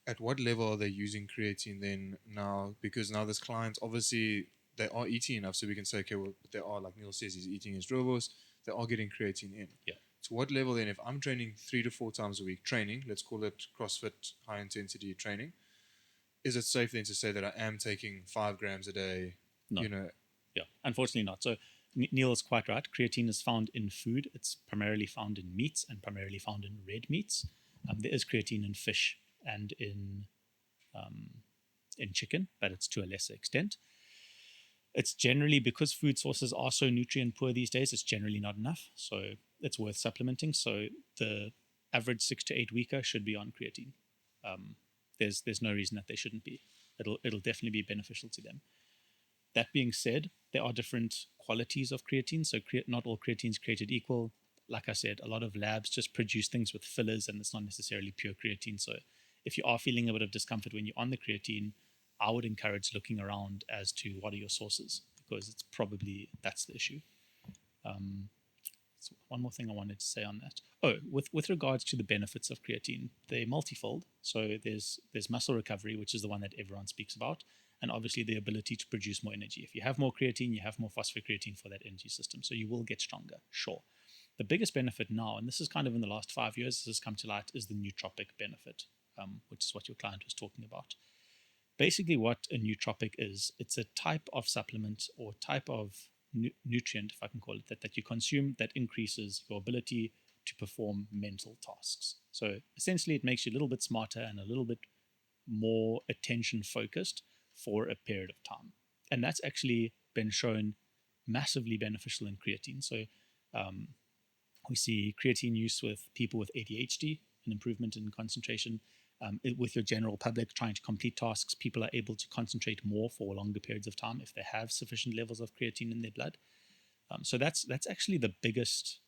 At what level are they using creatine then now? Because now this client, obviously, they are eating enough, so we can say, okay, well, they are, like Neil says, he's eating his Drovos, they are getting creatine in. Yeah. To what level then, if I'm training 3 to 4 times a week, training, let's call it CrossFit high intensity training, is it safe then to say that I am taking 5 grams a day? No. You know, Yeah, unfortunately not. So Neil is quite right. Creatine is found in food. It's primarily found in meats and primarily found in red meats. There is creatine in fish and in chicken, but it's to a lesser extent. It's generally, because food sources are so nutrient poor these days, it's generally not enough. So it's worth supplementing. So the average 6 to 8 weeker should be on creatine. There's no reason that they shouldn't be. It'll definitely be beneficial to them. That being said, there are different qualities of creatine. So not all creatine is created equal. Like I said, a lot of labs just produce things with fillers, and it's not necessarily pure creatine. So if you are feeling a bit of discomfort when you're on the creatine, I would encourage looking around as to what are your sources, because it's probably that's the issue. So one more thing I wanted to say on that. Oh, with regards to the benefits of creatine, they're multifold. So there's muscle recovery, which is the one that everyone speaks about, and obviously the ability to produce more energy. If you have more creatine, you have more phosphocreatine for that energy system, so you will get stronger, sure. The biggest benefit now, and this is kind of in the last 5 years, this has come to light, is the nootropic benefit, which is what your client was talking about. basically what a nootropic is, it's a type of supplement or type of nutrient, if I can call it that you consume that increases your ability to perform mental tasks. So essentially, it makes you a little bit smarter and a little bit more attention focused for a period of time. And that's actually been shown massively beneficial in creatine. So we see creatine use with people with ADHD, an improvement in concentration. With your general public trying to complete tasks, people are able to concentrate more for longer periods of time if they have sufficient levels of creatine in their blood. So that's actually the biggest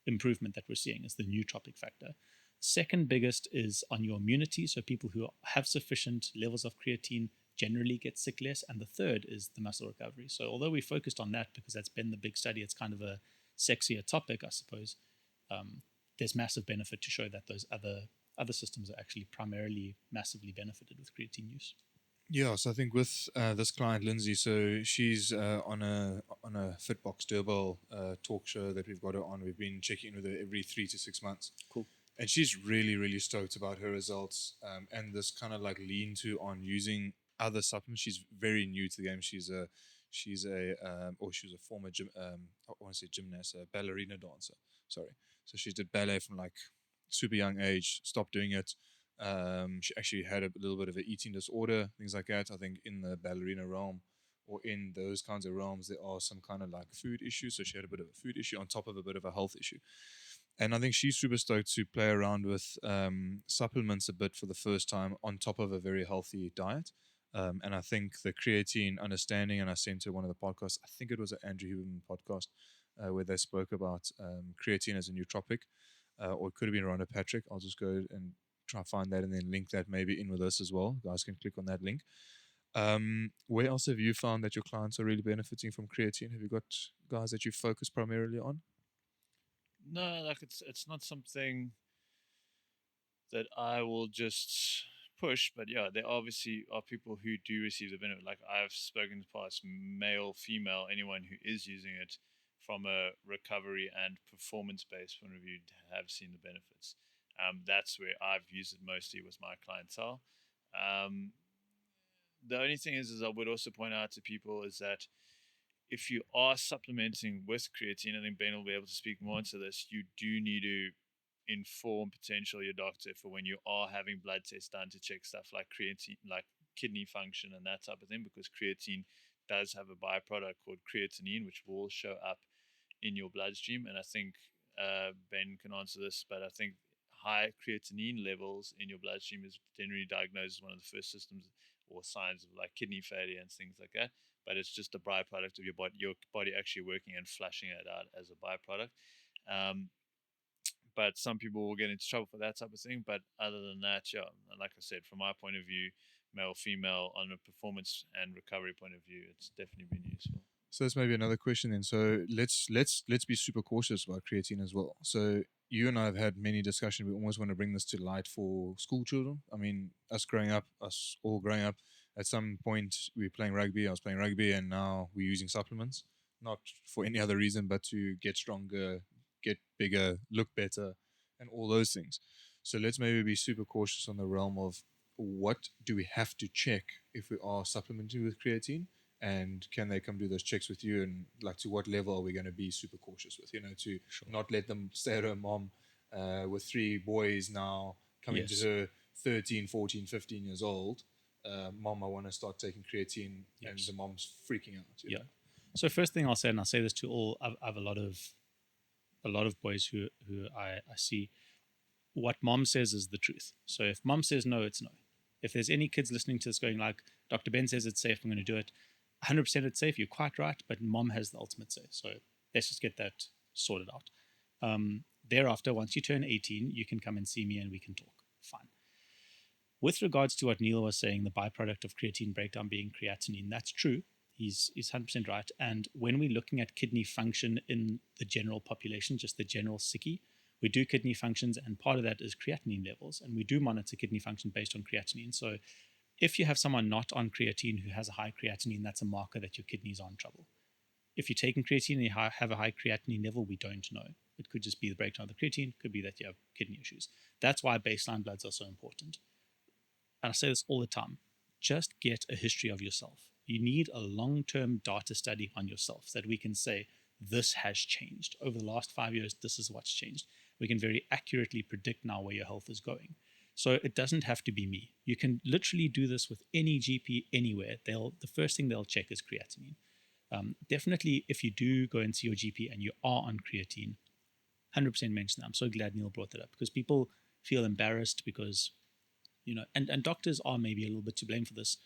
improvement that we're seeing is the nootropic factor. Second biggest is on your immunity. So people who have sufficient levels of creatine generally get sick less. And the third is the muscle recovery. So although we focused on that because that's been the big study, it's kind of a sexier topic, I suppose. There's massive benefit to show that those other systems are actually primarily massively benefited with creatine use. Yeah, so I think with this client Lindsay, so she's on a Fitbox Durable talk show that we've got her on. We've been checking in with her every 3 to 6 months. Cool. And she's really, really stoked about her results and this kind of like lean to on using other supplements. She's very new to the game. She was a former I want to say gymnast, a ballerina dancer. Sorry. So she did ballet from like super young age, stopped doing it. She actually had a little bit of an eating disorder, things like that. I think in the ballerina realm or in those kinds of realms, there are some kind of like food issues. So she had a bit of a food issue on top of a bit of a health issue. And I think she's super stoked to play around with supplements a bit for the first time on top of a very healthy diet. And I think the creatine understanding, and I sent her one of the podcasts, I think it was an Andrew Huberman podcast, where they spoke about creatine as a nootropic, or it could have been Rhonda Patrick. I'll just go and try to find that and then link that maybe in with us as well. You guys can click on that link. Where else have you found that your clients are really benefiting from creatine? Have you got guys that you focus primarily on? No, like it's not something that I will just push, but yeah, there obviously are people who do receive the benefit. Like I've spoken in the past, male, female, anyone who is using it from a recovery and performance based point of view have seen the benefits. That's where I've used it mostly with my clientele. The only thing is I would also point out to people is that if you are supplementing with creatine, I think Ben will be able to speak more into this, you do need to inform potentially your doctor for when you are having blood tests done to check stuff like creatine, like kidney function and that type of thing, because creatine does have a byproduct called creatinine, which will show up in your bloodstream. And I think Ben can answer this, but I think high creatinine levels in your bloodstream is generally diagnosed as one of the first symptoms or signs of like kidney failure and things like that. But it's just a byproduct of your body actually working and flushing it out as a byproduct. But some people will get into trouble for that type of thing. But other than that, yeah, like I said, from my point of view, male, female, on a performance and recovery point of view, it's definitely been useful. So that's maybe another question then. So let's be super cautious about creatine as well. So you and I have had many discussions. We almost want to bring this to light for school children. I mean, us all growing up, at some point we were playing rugby. I was playing rugby, and now we're using supplements, not for any other reason but to get stronger, get bigger, look better, and all those things. So let's maybe be super cautious on the realm of what do we have to check if we are supplementing with creatine, and can they come do those checks with you, and like to what level are we going to be super cautious with, to not let them stay at her mom with 3 boys now coming to her 13, 14, 15 years old. Mom, I want to start taking creatine, and the mom's freaking out. You know? So first thing I'll say, and I'll say this to all, I have a lot of boys who I see. What mom says is the truth. So if mom says no, it's no. If there's any kids listening to this going like, Dr. Ben says it's safe, I'm going to do it, 100% it's safe, you're quite right, but mom has the ultimate say. So let's just get that sorted out. Thereafter, once you turn 18, you can come and see me and we can talk. Fine. With regards to what Neil was saying, the byproduct of creatine breakdown being creatinine, that's true. He's 100% right. And when we're looking at kidney function in the general population, just the general sickie, we do kidney functions, and part of that is creatinine levels. And we do monitor kidney function based on creatinine. So if you have someone not on creatine who has a high creatinine, that's a marker that your kidneys are in trouble. If you're taking creatine and you have a high creatinine level, we don't know. It could just be the breakdown of the creatine, could be that you have kidney issues. That's why baseline bloods are so important. And I say this all the time. just get a history of yourself. You need a long-term data study on yourself so that we can say, this has changed. Over the last 5 years, this is what's changed. We can very accurately predict now where your health is going. So it doesn't have to be me. You can literally do this with any GP anywhere. The first thing they'll check is creatinine. Definitely, if you do go and see your GP and you are on creatine, 100% mention that. I'm so glad Neil brought that up, because people feel embarrassed because, and doctors are maybe a little bit to blame for this,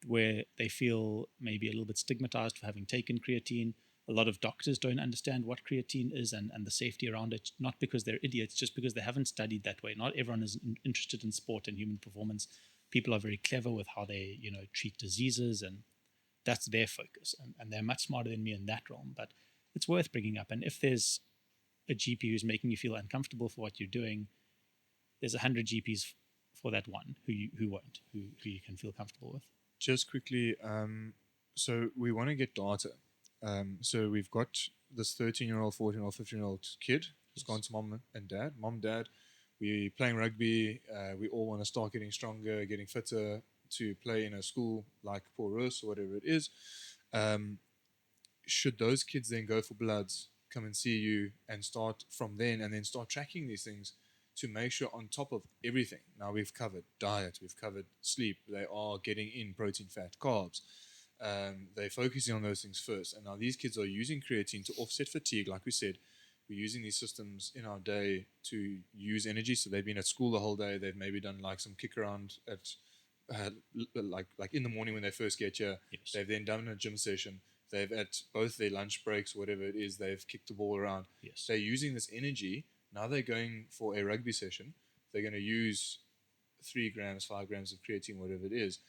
where they feel maybe a little bit stigmatized for having taken creatine. A lot of doctors don't understand what creatine is and the safety around it, not because they're idiots, just because they haven't studied that way. Not everyone is interested in sport and human performance. People are very clever with how they, treat diseases, and that's their focus. And they're much smarter than me in that realm, but it's worth bringing up. And if there's a GP who's making you feel uncomfortable for what you're doing, there's 100 GPs for that one who you can feel comfortable with. Just quickly, so we want to get data. So we've got this 13-year-old, 14-year-old, 15-year-old kid who's gone to mom, dad. We're playing rugby. We all want to start getting stronger, getting fitter to play in a school like Paul Roos or whatever it is. Should those kids then go for bloods, come and see you, and start from then, and then start tracking these things to make sure on top of everything? Now we've covered diet, we've covered sleep. They are getting in protein, fat, carbs. They're focusing on those things first. And now these kids are using creatine to offset fatigue. Like we said, we're using these systems in our day to use energy. So they've been at school the whole day. They've maybe done like some kick around at like in the morning when they first get here. Yes. They've then done a gym session. They've at both their lunch breaks, whatever it is, they've kicked the ball around. Yes. They're using this energy. Now they're going for a rugby session. They're going to use 3 grams, 5 grams of creatine, whatever it is.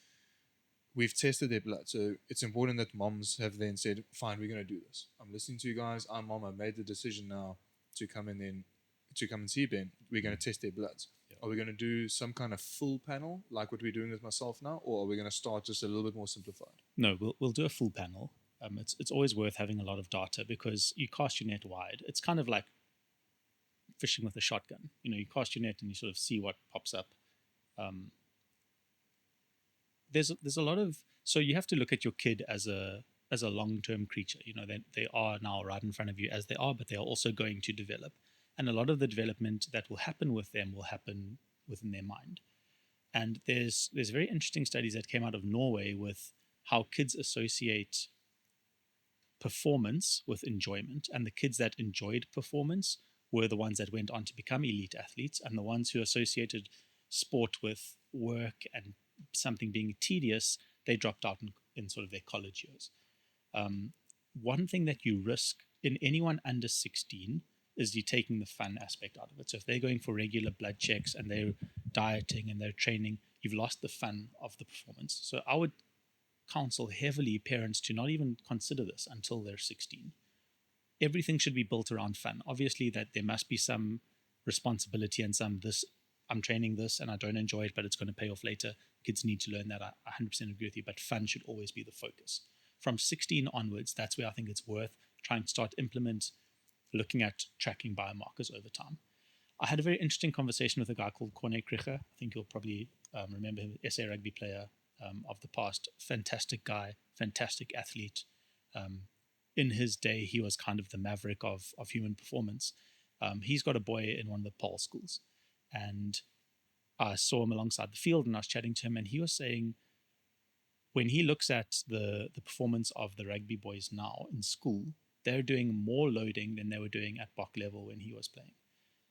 We've tested their blood. So it's important that moms have then said, fine, we're going to do this. I'm listening to you guys. I'm mom. I've made the decision now to come and see Ben. We're going to test their bloods. Yeah. Are we going to do some kind of full panel like what we're doing with myself now? Or are we going to start just a little bit more simplified? No, we'll do a full panel. It's always worth having a lot of data because you cast your net wide. It's kind of like fishing with a shotgun. You cast your net and you sort of see what pops up. There's a lot of, so you have to look at your kid as a long-term creature. They are now right in front of you as they are, but they are also going to develop, and a lot of the development that will happen with them will happen within their mind. And there's very interesting studies that came out of Norway with how kids associate performance with enjoyment, and the kids that enjoyed performance were the ones that went on to become elite athletes, and the ones who associated sport with work and something being tedious, they dropped out in sort of their college years. One thing that you risk in anyone under 16 is you taking the fun aspect out of it. So if they're going for regular blood checks and they're dieting and they're training, you've lost the fun of the performance. So I would counsel heavily parents to not even consider this until they're 16. Everything should be built around fun. Obviously that there must be some responsibility and I'm training this and I don't enjoy it, but it's going to pay off later. Kids need to learn that. I 100% agree with you, but fun should always be the focus. From 16 onwards, that's where I think it's worth trying to start looking at tracking biomarkers over time. I had a very interesting conversation with a guy called Corne Krige. I think you'll probably remember him, SA rugby player of the past. Fantastic guy, fantastic athlete. In his day, he was kind of the maverick of human performance. He's got a boy in one of the Paul schools, and I saw him alongside the field and I was chatting to him, and he was saying when he looks at the performance of the rugby boys now in school, they're doing more loading than they were doing at Bok level when he was playing.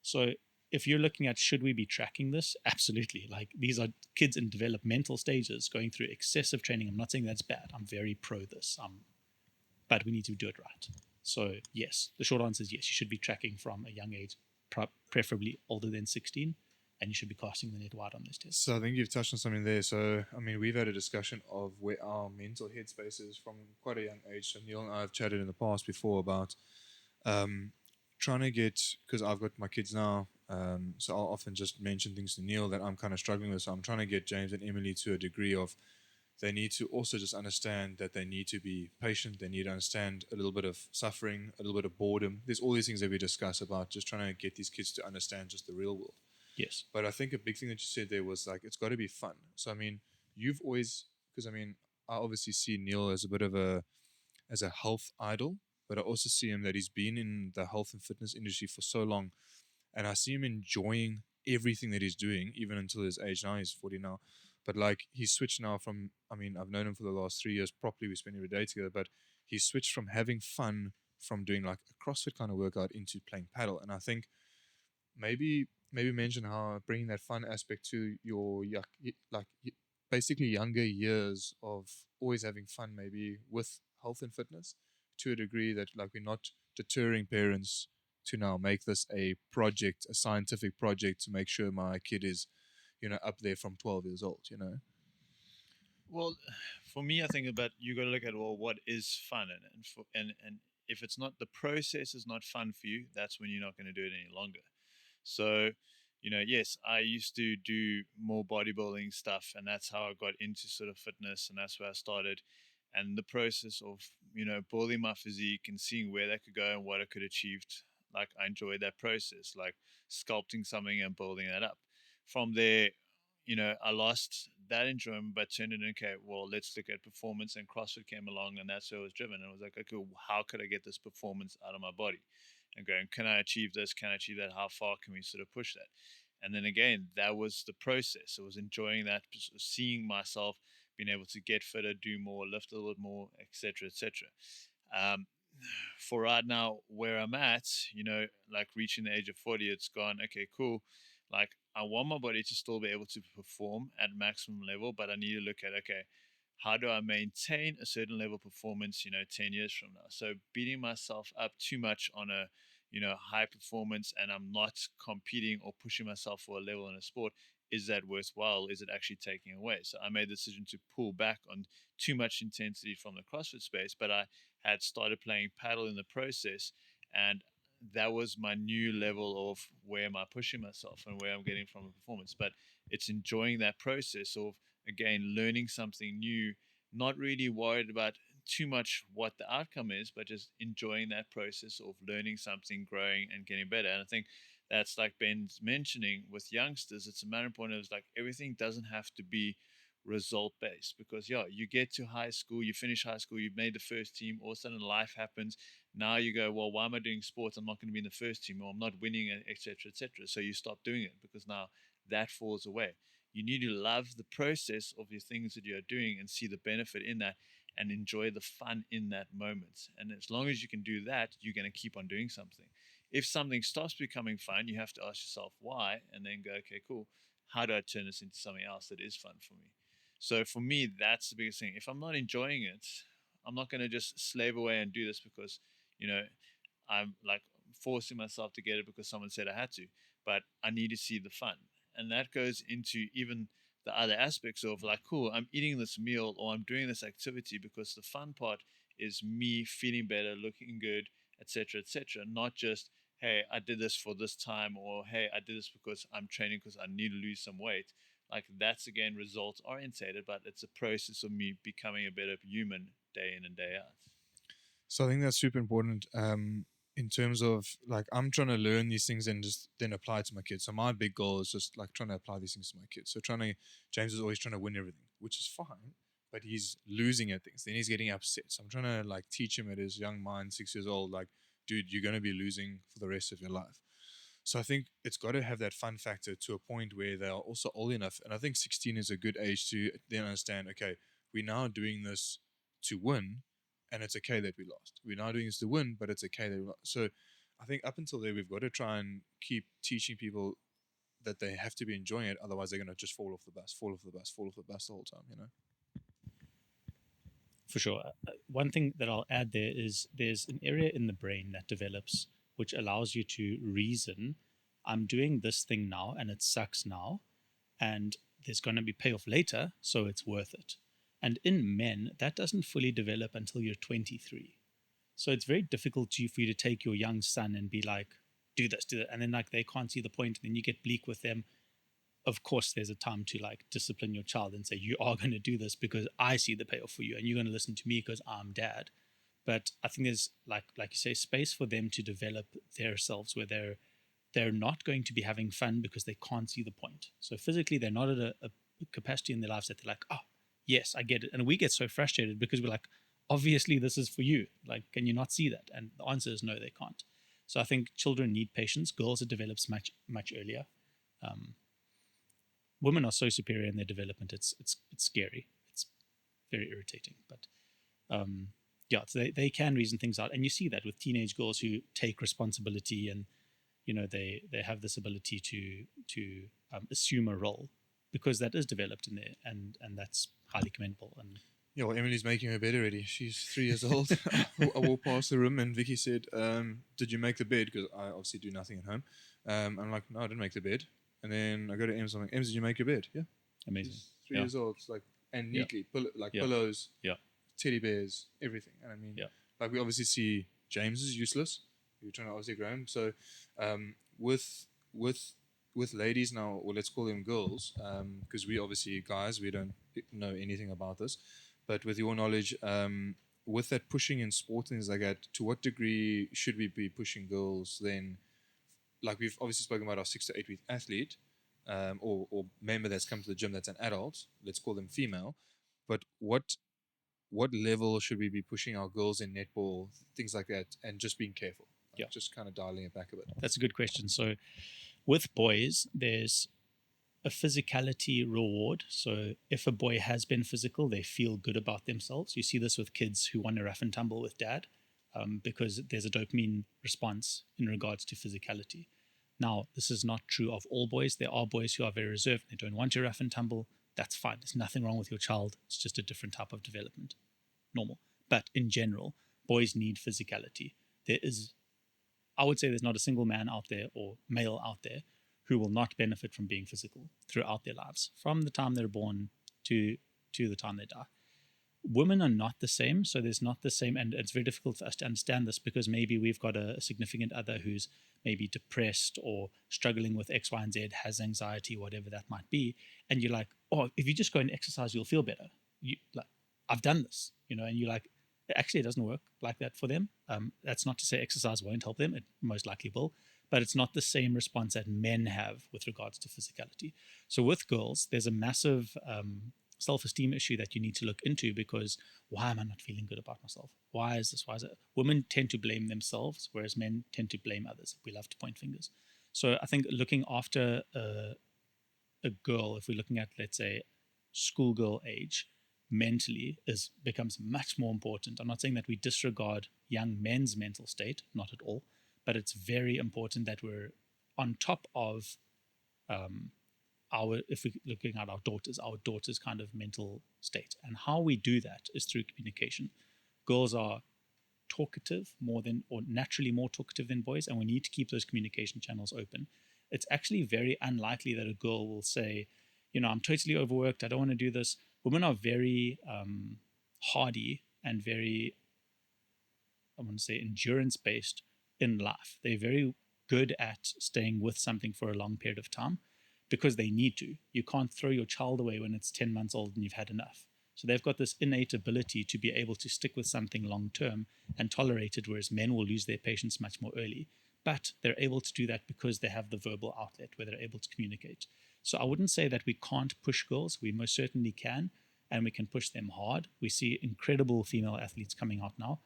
So if you're looking at should we be tracking this? Absolutely. Like these are kids in developmental stages going through excessive training. I'm not saying that's bad. I'm very pro this. But we need to do it right. So yes, the short answer is yes, you should be tracking from a young age, preferably older than 16, and you should be casting the net wide on this test. So I think you've touched on something there. So, I mean, we've had a discussion of where our mental headspace is from quite a young age. So Neil and I have chatted in the past before about trying to get, because I've got my kids now, so I'll often just mention things to Neil that I'm kind of struggling with. So I'm trying to get James and Emily to a degree of they need to also just understand that they need to be patient. They need to understand a little bit of suffering, a little bit of boredom. There's all these things that we discuss about just trying to get these kids to understand just the real world. Yes. But I think a big thing that you said there was like, it's got to be fun. So, I mean, you've always because I mean, I obviously see Neil as a bit of a health idol, but I also see him that he's been in the health and fitness industry for so long, and I see him enjoying everything that he's doing, even until his age now. He's 40 now, but like he's switched now from. I mean, I've known him for the last 3 years properly. We spend every day together, but he's switched from having fun from doing like a CrossFit kind of workout into playing paddle, and I think maybe mention how bringing that fun aspect to your basically younger years of always having fun, maybe with health and fitness, to a degree that like we're not deterring parents to now make this a project, a scientific project, to make sure my kid is up there from 12 years old. Well, for me, I think about you got to look at, well, what is fun, and if it's not, the process is not fun for you, that's when you're not going to do it any longer. So, yes, I used to do more bodybuilding stuff, and that's how I got into sort of fitness, and that's where I started. And the process of, building my physique and seeing where that could go and what I could achieve, like I enjoyed that process, like sculpting something and building that up. From there, I lost that enjoyment, but turned it, okay, well, let's look at performance, and CrossFit came along, and that's where I was driven. And I was like, okay, how could I get this performance out of my body? And going, can I achieve this? Can I achieve that? How far can we sort of push that? And then again, that was the process. I was enjoying that, seeing myself being able to get fitter, do more, lift a little bit more, etc., etc. Um, for right now, where I'm at, like reaching the age of 40, it's gone, okay, cool. Like I want my body to still be able to perform at maximum level, but I need to look at, okay, how do I maintain a certain level of performance, 10 years from now? So beating myself up too much on a, high performance, and I'm not competing or pushing myself for a level in a sport, is that worthwhile? Is it actually taking away? So I made the decision to pull back on too much intensity from the CrossFit space, but I had started playing paddle in the process, and that was my new level of where am I pushing myself and where I'm getting from a performance. But it's enjoying that process of, again, learning something new, not really worried about too much what the outcome is, but just enjoying that process of learning something, growing, and getting better. And I think that's like Ben's mentioning with youngsters, it's a matter of point of like everything doesn't have to be result based, because you get to high school, you finish high school, you've made the first team, all of a sudden life happens. Now you go, well, why am I doing sports? I'm not going to be in the first team, or I'm not winning, etc., etc. So you stop doing it because now that falls away. You need to love the process of your things that you're doing and see the benefit in that and enjoy the fun in that moment. And as long as you can do that, you're going to keep on doing something. If something stops becoming fun, you have to ask yourself why, and then go, okay, cool. How do I turn this into something else that is fun for me? So for me, that's the biggest thing. If I'm not enjoying it, I'm not going to just slave away and do this because, I'm like forcing myself to get it because someone said I had to. But I need to see the fun. And that goes into even the other aspects of like, cool, I'm eating this meal or I'm doing this activity because the fun part is me feeling better, looking good, etc., etc. Not just, hey, I did this for this time, or hey, I did this because I'm training because I need to lose some weight. Like that's again results orientated, but it's a process of me becoming a better human day in and day out. So I think that's super important. In terms of like I'm trying to learn these things and just then apply it to my kids. So my big goal is just like trying to apply these things to my kids. So James is always trying to win everything, which is fine, but he's losing at things. Then he's getting upset. So I'm trying to like teach him at his young mind, 6 years old, like, dude, you're gonna be losing for the rest of your life. So I think it's got to have that fun factor to a point where they are also old enough. And I think 16 is a good age to then understand, okay, we're now doing this to win, and it's okay that we lost. We're now doing this to win, but it's okay that we lost. So I think up until there, we've got to try and keep teaching people that they have to be enjoying it. Otherwise, they're going to just fall off the bus, fall off the bus, fall off the bus the whole time. For sure. One thing that I'll add there is there's an area in the brain that develops which allows you to reason, I'm doing this thing now and it sucks now, and there's going to be payoff later, so it's worth it. And in men, that doesn't fully develop until you're 23. So it's very difficult for you to take your young son and be like, do this, do that. And then like they can't see the point, and then you get bleak with them. Of course, there's a time to like discipline your child and say, you are going to do this because I see the payoff for you, and you're going to listen to me because I'm dad. But I think there's like you say, space for them to develop themselves where they're not going to be having fun because they can't see the point. So physically, they're not at a capacity in their lives that they're like, oh, yes, I get it. And we get so frustrated because we're like, obviously this is for you. Like, can you not see that? And the answer is no, they can't. So I think children need patience. Girls, it develops much earlier. Um, Women are so superior in their development. It's scary. It's very irritating. But yeah, so they can reason things out, and you see that with teenage girls who take responsibility, and they have this ability to assume a role because that is developed in there, and that's highly commendable. And Yeah, well, Emily's making her bed already. She's 3 years old. I walked past the room and Vicky said, "Did you make the bed?" Because I obviously do nothing at home. I'm like, "No, I didn't make the bed." And then I go to Ems. I'm like, "Ems, did you make your bed?" Yeah. amazing. She's 3 Yeah. years old. It's like, and Yeah. neatly, Yeah. pillows, Yeah. teddy bears, everything. And I mean, Yeah. like we obviously see James is useless. We're trying to obviously grow him. So with ladies now, or let's call them girls, because we obviously guys, we don't know anything about this. But with your knowledge, with that pushing in sport and things like that, to what degree should we be pushing girls then? Like we've obviously spoken about our 6 to 8 week athlete, or member that's come to the gym that's an adult. Let's call them female. But what level should we be pushing our girls in netball, things like that, and just being careful? Like Yeah. just kind of dialing it back a bit. That's a good question. So with boys, there's a physicality reward. So if a boy has been physical, they feel good about themselves. You see this with kids who want to rough and tumble with dad, because there's a dopamine response in regards to physicality. Now, this is not true of all boys. There are boys who are very reserved. They don't want to rough and tumble. That's fine. There's nothing wrong with your child. It's just a different type of development. Normal. But in general, boys need physicality. I would say there's not a single man out there or male out there who will not benefit from being physical throughout their lives, from the time they're born to the time they die. Women are not the same, so there's not the same, and it's very difficult for us to understand this because maybe we've got a significant other who's maybe depressed or struggling with X, Y, and Z, has anxiety, whatever that might be, and you're like, oh, if you just go and exercise, you'll feel better. I've done this, and you're like, actually, it doesn't work like that for them. That's not to say exercise won't help them; it most likely will, but it's not the same response that men have with regards to physicality. So with girls, there's a massive self-esteem issue that you need to look into because why am I not feeling good about myself? Why is this? Why is it? Women tend to blame themselves, whereas men tend to blame others. We love to point fingers. So I think looking after a girl, if we're looking at, let's say, schoolgirl age, mentally becomes much more important. I'm not saying that we disregard young men's mental state, not at all, but it's very important that we're on top of if we're looking at our daughter's kind of mental state. And how we do that is through communication. Girls are talkative or naturally more talkative than boys, and we need to keep those communication channels open. It's actually very unlikely that a girl will say, I'm totally overworked, I don't want to do this. Women are very hardy and very, I want to say, endurance-based in life. They're very good at staying with something for a long period of time because they need to. You can't throw your child away when it's 10 months old and you've had enough. So they've got this innate ability to be able to stick with something long-term and tolerate it, whereas men will lose their patience much more early. But they're able to do that because they have the verbal outlet where they're able to communicate. So I wouldn't say that we can't push girls. We most certainly can, and we can push them hard. We see incredible female athletes coming out now,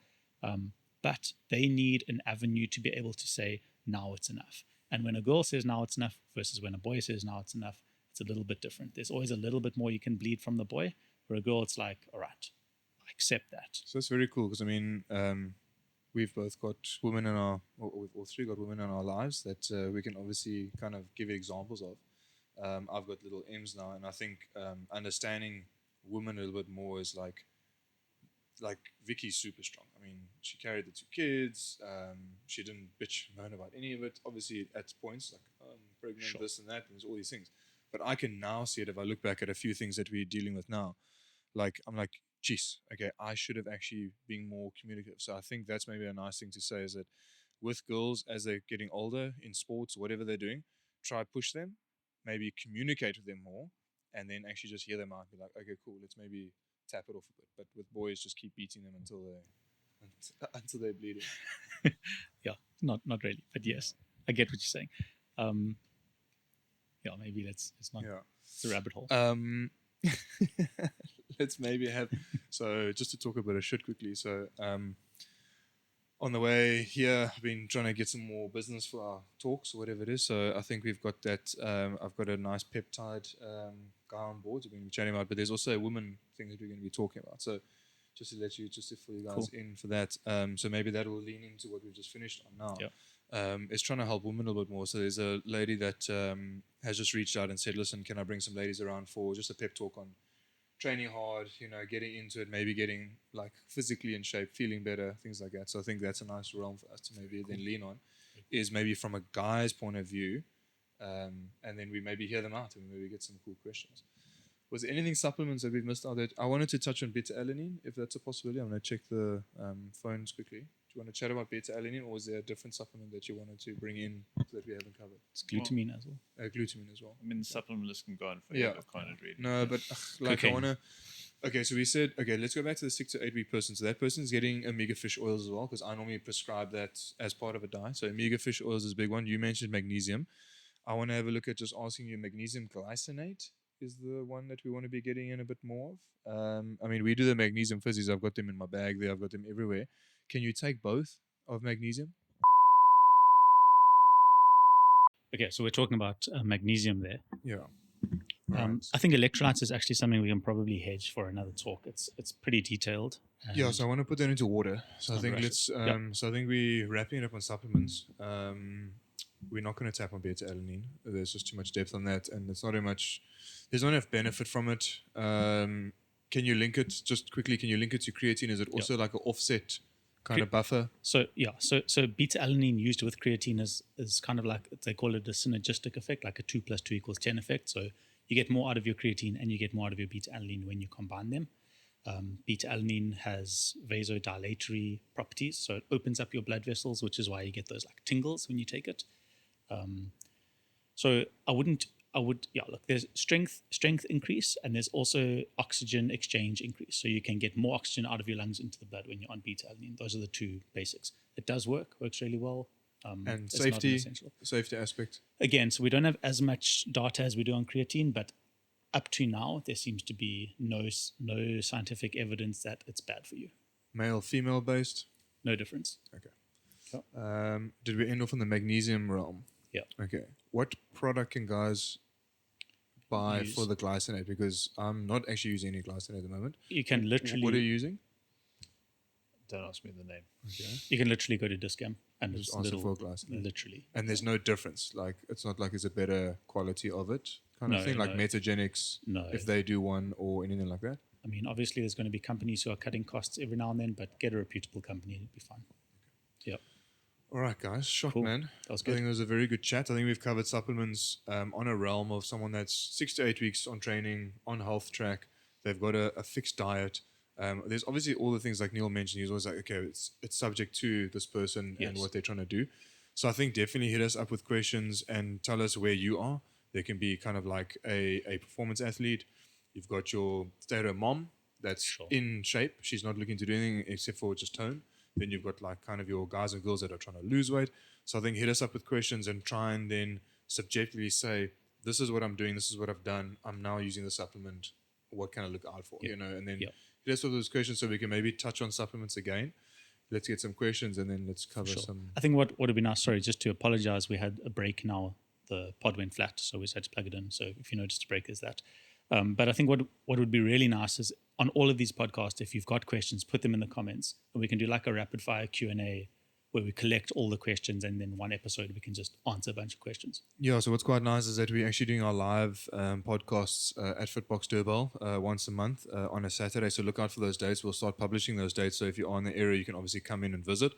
but they need an avenue to be able to say, now it's enough. And when a girl says now it's enough versus when a boy says now it's enough, it's a little bit different. There's always a little bit more you can bleed from the boy. For a girl, it's like, all right, I accept that. So that's very cool because I mean, we've both got women in we've all three got women in our lives that we can obviously kind of give examples of. I've got little M's now, and I think understanding women a little bit more is like Vicky's super strong. I mean, she carried the 2 kids. She didn't bitch moan about any of it. Obviously, at points like I'm pregnant, Sure. this and that, and there's all these things. But I can now see it if I look back at a few things that we're dealing with now. Like I'm like, geez, okay, I should have actually been more communicative. So I think that's maybe a nice thing to say is that with girls as they're getting older in sports, whatever they're doing, try push them, maybe communicate with them more, and then actually just hear them out. Be like, okay, cool, let's maybe tap it off a bit. But with boys, just keep beating them until they're bleeding. Yeah, not really, but yes, I get what you're saying. Yeah, maybe it's not Yeah. it's a rabbit hole. let's maybe have. So just to talk a bit of shit quickly. So on the way here, I've been trying to get some more business for our talks or whatever it is. So I think we've got that. I've got a nice peptide guy on board we're going to be chatting about, but there's also a woman thing that we're going to be talking about. So just to let you, just to fill you guys in for that. So maybe that will lean into what we've just finished on now. Yep. It's trying to help women a little bit more. So there's a lady that has just reached out and said, listen, can I bring some ladies around for just a pep talk on training hard, getting into it, maybe getting like physically in shape, feeling better, things like that. So I think that's a nice realm for us to maybe then lean on, is maybe from a guy's point of view, and then we maybe hear them out and maybe get some cool questions. Was there anything supplements that we've missed out that I wanted to touch on beta-alanine, if that's a possibility? I'm going to check the phones quickly. Do you want to chat about beta-alanine, or is there a different supplement that you wanted to bring in that we haven't covered? It's glutamine as well. Glutamine as well. I mean, the supplement list can go on forever, can't it really? No, but like I want to... Okay, so we said, let's go back to the 6 to 8 week person. So that person's getting omega fish oils as well, because I normally prescribe that as part of a diet. So omega fish oils is a big one. You mentioned magnesium. I want to have a look at just asking you, magnesium glycinate is the one that we want to be getting in a bit more of. I mean, we do the magnesium fizzies. I've got them in my bag there. I've got them everywhere. Can you take both of magnesium? Okay, so we're talking about magnesium there. Yeah. I think electrolytes is actually something we can probably hedge for another talk. It's pretty detailed. Yeah, so I want to put that into water. So I think rush let's. So I think we're wrapping it up on supplements. We're not going to tap on beta-alanine. There's just too much depth on that, and it's not very much. There's not enough benefit from it. Can you link it just quickly? Can you link it to creatine? Is it also like an offset kind of buffer? So beta-alanine used with creatine is kind of like, they call it a synergistic effect, like a 2 + 2 = 10 effect. So you get more out of your creatine and you get more out of your beta-alanine when you combine them. Beta-alanine has vasodilatory properties, so it opens up your blood vessels, which is why you get those like tingles when you take it. So look, there's strength increase, and there's also oxygen exchange increase. So you can get more oxygen out of your lungs into the blood when you're on beta-alanine. Those are the two basics. It does works really well. And safety aspect. Again, so we don't have as much data as we do on creatine, but up to now, there seems to be no scientific evidence that it's bad for you. Male, female based? No difference. Okay. Did we end off in the magnesium realm? Yeah. Okay. What product can guys buy for the glycinate? Because I'm not actually using any glycinate at the moment. You can literally... What are you using? Don't ask me the name. Okay. You can literally go to Discam and just it's ask little, for glycinate. literally. And there's no difference. Like, it's not like it's a better quality of it kind of thing, like Metagenics, if they do one or anything like that. I mean, obviously, there's going to be companies who are cutting costs every now and then, but get a reputable company and it'll be fine. Yep. All right, guys. Shot, Cool. man. That was I good. think it was a very good chat. I think we've covered supplements on a realm of someone that's 6 to 8 weeks on training, on health track. They've got a fixed diet. There's obviously all the things like Neil mentioned. He's always like, okay, it's subject to this person and what they're trying to do. So I think definitely hit us up with questions and tell us where you are. There can be kind of like a performance athlete. You've got your stay-at-home mom that's in shape. She's not looking to do anything except for just tone. Then you've got like kind of your guys and girls that are trying to lose weight. So I think hit us up with questions and try and then subjectively say, this is what I'm doing. This is what I've done. I'm now using the supplement. What can I look out for? And then hit us with those questions so we can maybe touch on supplements again. Let's get some questions and then let's cover some. I think what would be nice, sorry, just to apologize, we had a break now. The pod went flat, so we just had to plug it in. So if you noticed a break, there's that. But I think what would be really nice is on all of these podcasts, if you've got questions, put them in the comments, and we can do like a rapid fire Q&A where we collect all the questions, and then one episode we can just answer a bunch of questions. Yeah, so what's quite nice is that we're actually doing our live podcasts at Fitbox Durban once a month on a Saturday. So look out for those dates. We'll start publishing those dates. So if you're in the area, you can obviously come in and visit.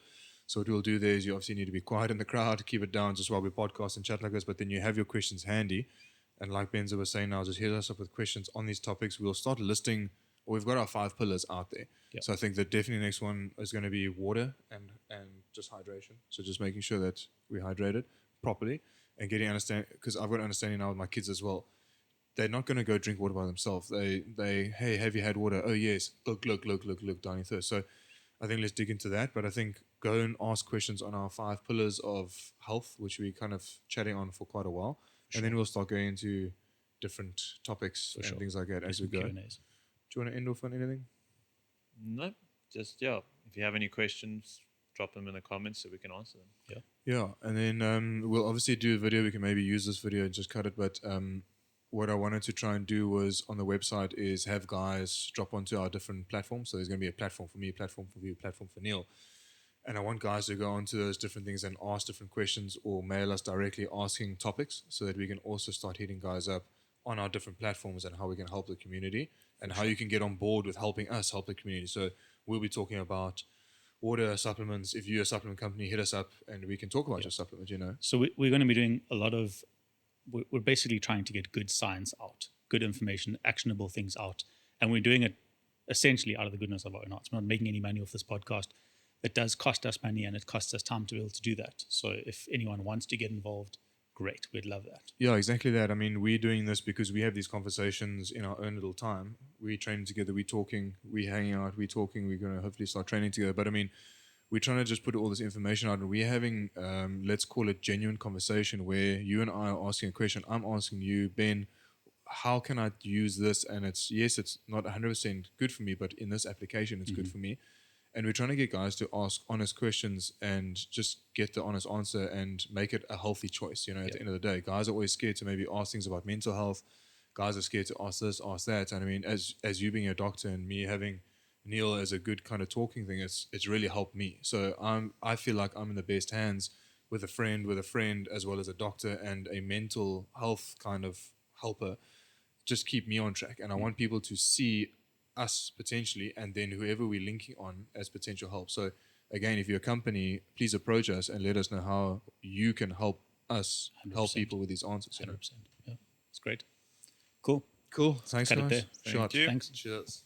So what we'll do there is you obviously need to be quiet in the crowd, keep it down just while we podcast and chat like this, but then you have your questions handy. And like Benzo was saying now, just hit us up with questions on these topics. We'll start listing, or we've got our 5 pillars out there. Yep. So I think the definitely next one is going to be water and just hydration. So just making sure that we hydrated properly and getting understanding, because I've got understanding now with my kids as well. They're not going to go drink water by themselves. They hey, have you had water? Oh yes, look, down your thirst. So I think let's dig into that. But I think go and ask questions on our 5 pillars of health, which we kind of chatting on for quite a while. And then we'll start going into different topics and things like that as we go. Q&As. you want to end off on anything? No, just yeah. If you have any questions, drop them in the comments so we can answer them. Yeah, and then we'll obviously do a video. We can maybe use this video and just cut it. But what I wanted to try and do was on the website is have guys drop onto our different platforms. So there's going to be a platform for me, a platform for you, a platform for Neil. And I want guys to go onto those different things and ask different questions or mail us directly asking topics so that we can also start hitting guys up on our different platforms and how we can help the community and how you can get on board with helping us help the community. So we'll be talking about water supplements. If you're a supplement company, hit us up and we can talk about your supplement, So we're going to be doing a lot of, we're basically trying to get good science out, good information, actionable things out. And we're doing it essentially out of the goodness of our own hearts. We're not making any money off this podcast. It does cost us money and it costs us time to be able to do that. So if anyone wants to get involved, great. We'd love that. Yeah, exactly that. I mean, we're doing this because we have these conversations in our own little time. We train together, we're talking, we're hanging out, we're talking, we're going to hopefully start training together. But I mean, we're trying to just put all this information out and we're having, let's call it genuine conversation where you and I are asking a question. I'm asking you, Ben, how can I use this? And it's not 100% good for me, but in this application, it's good for me. And we're trying to get guys to ask honest questions and just get the honest answer and make it a healthy choice. At the end of the day, guys are always scared to maybe ask things about mental health. Guys are scared to ask this, ask that. And I mean, as you being a doctor and me having Neil as a good kind of talking thing, it's really helped me. So I feel like I'm in the best hands with a friend as well as a doctor and a mental health kind of helper. Just keep me on track. And I want people to see us potentially and then whoever we're linking on as potential help. So again, if you're a company, please approach us and let us know how you can help us 100%. Help people with these answers. 100%. Yeah, it's great. Cool. Thanks, Cut guys. it there. Thank you. Thanks. Cheers.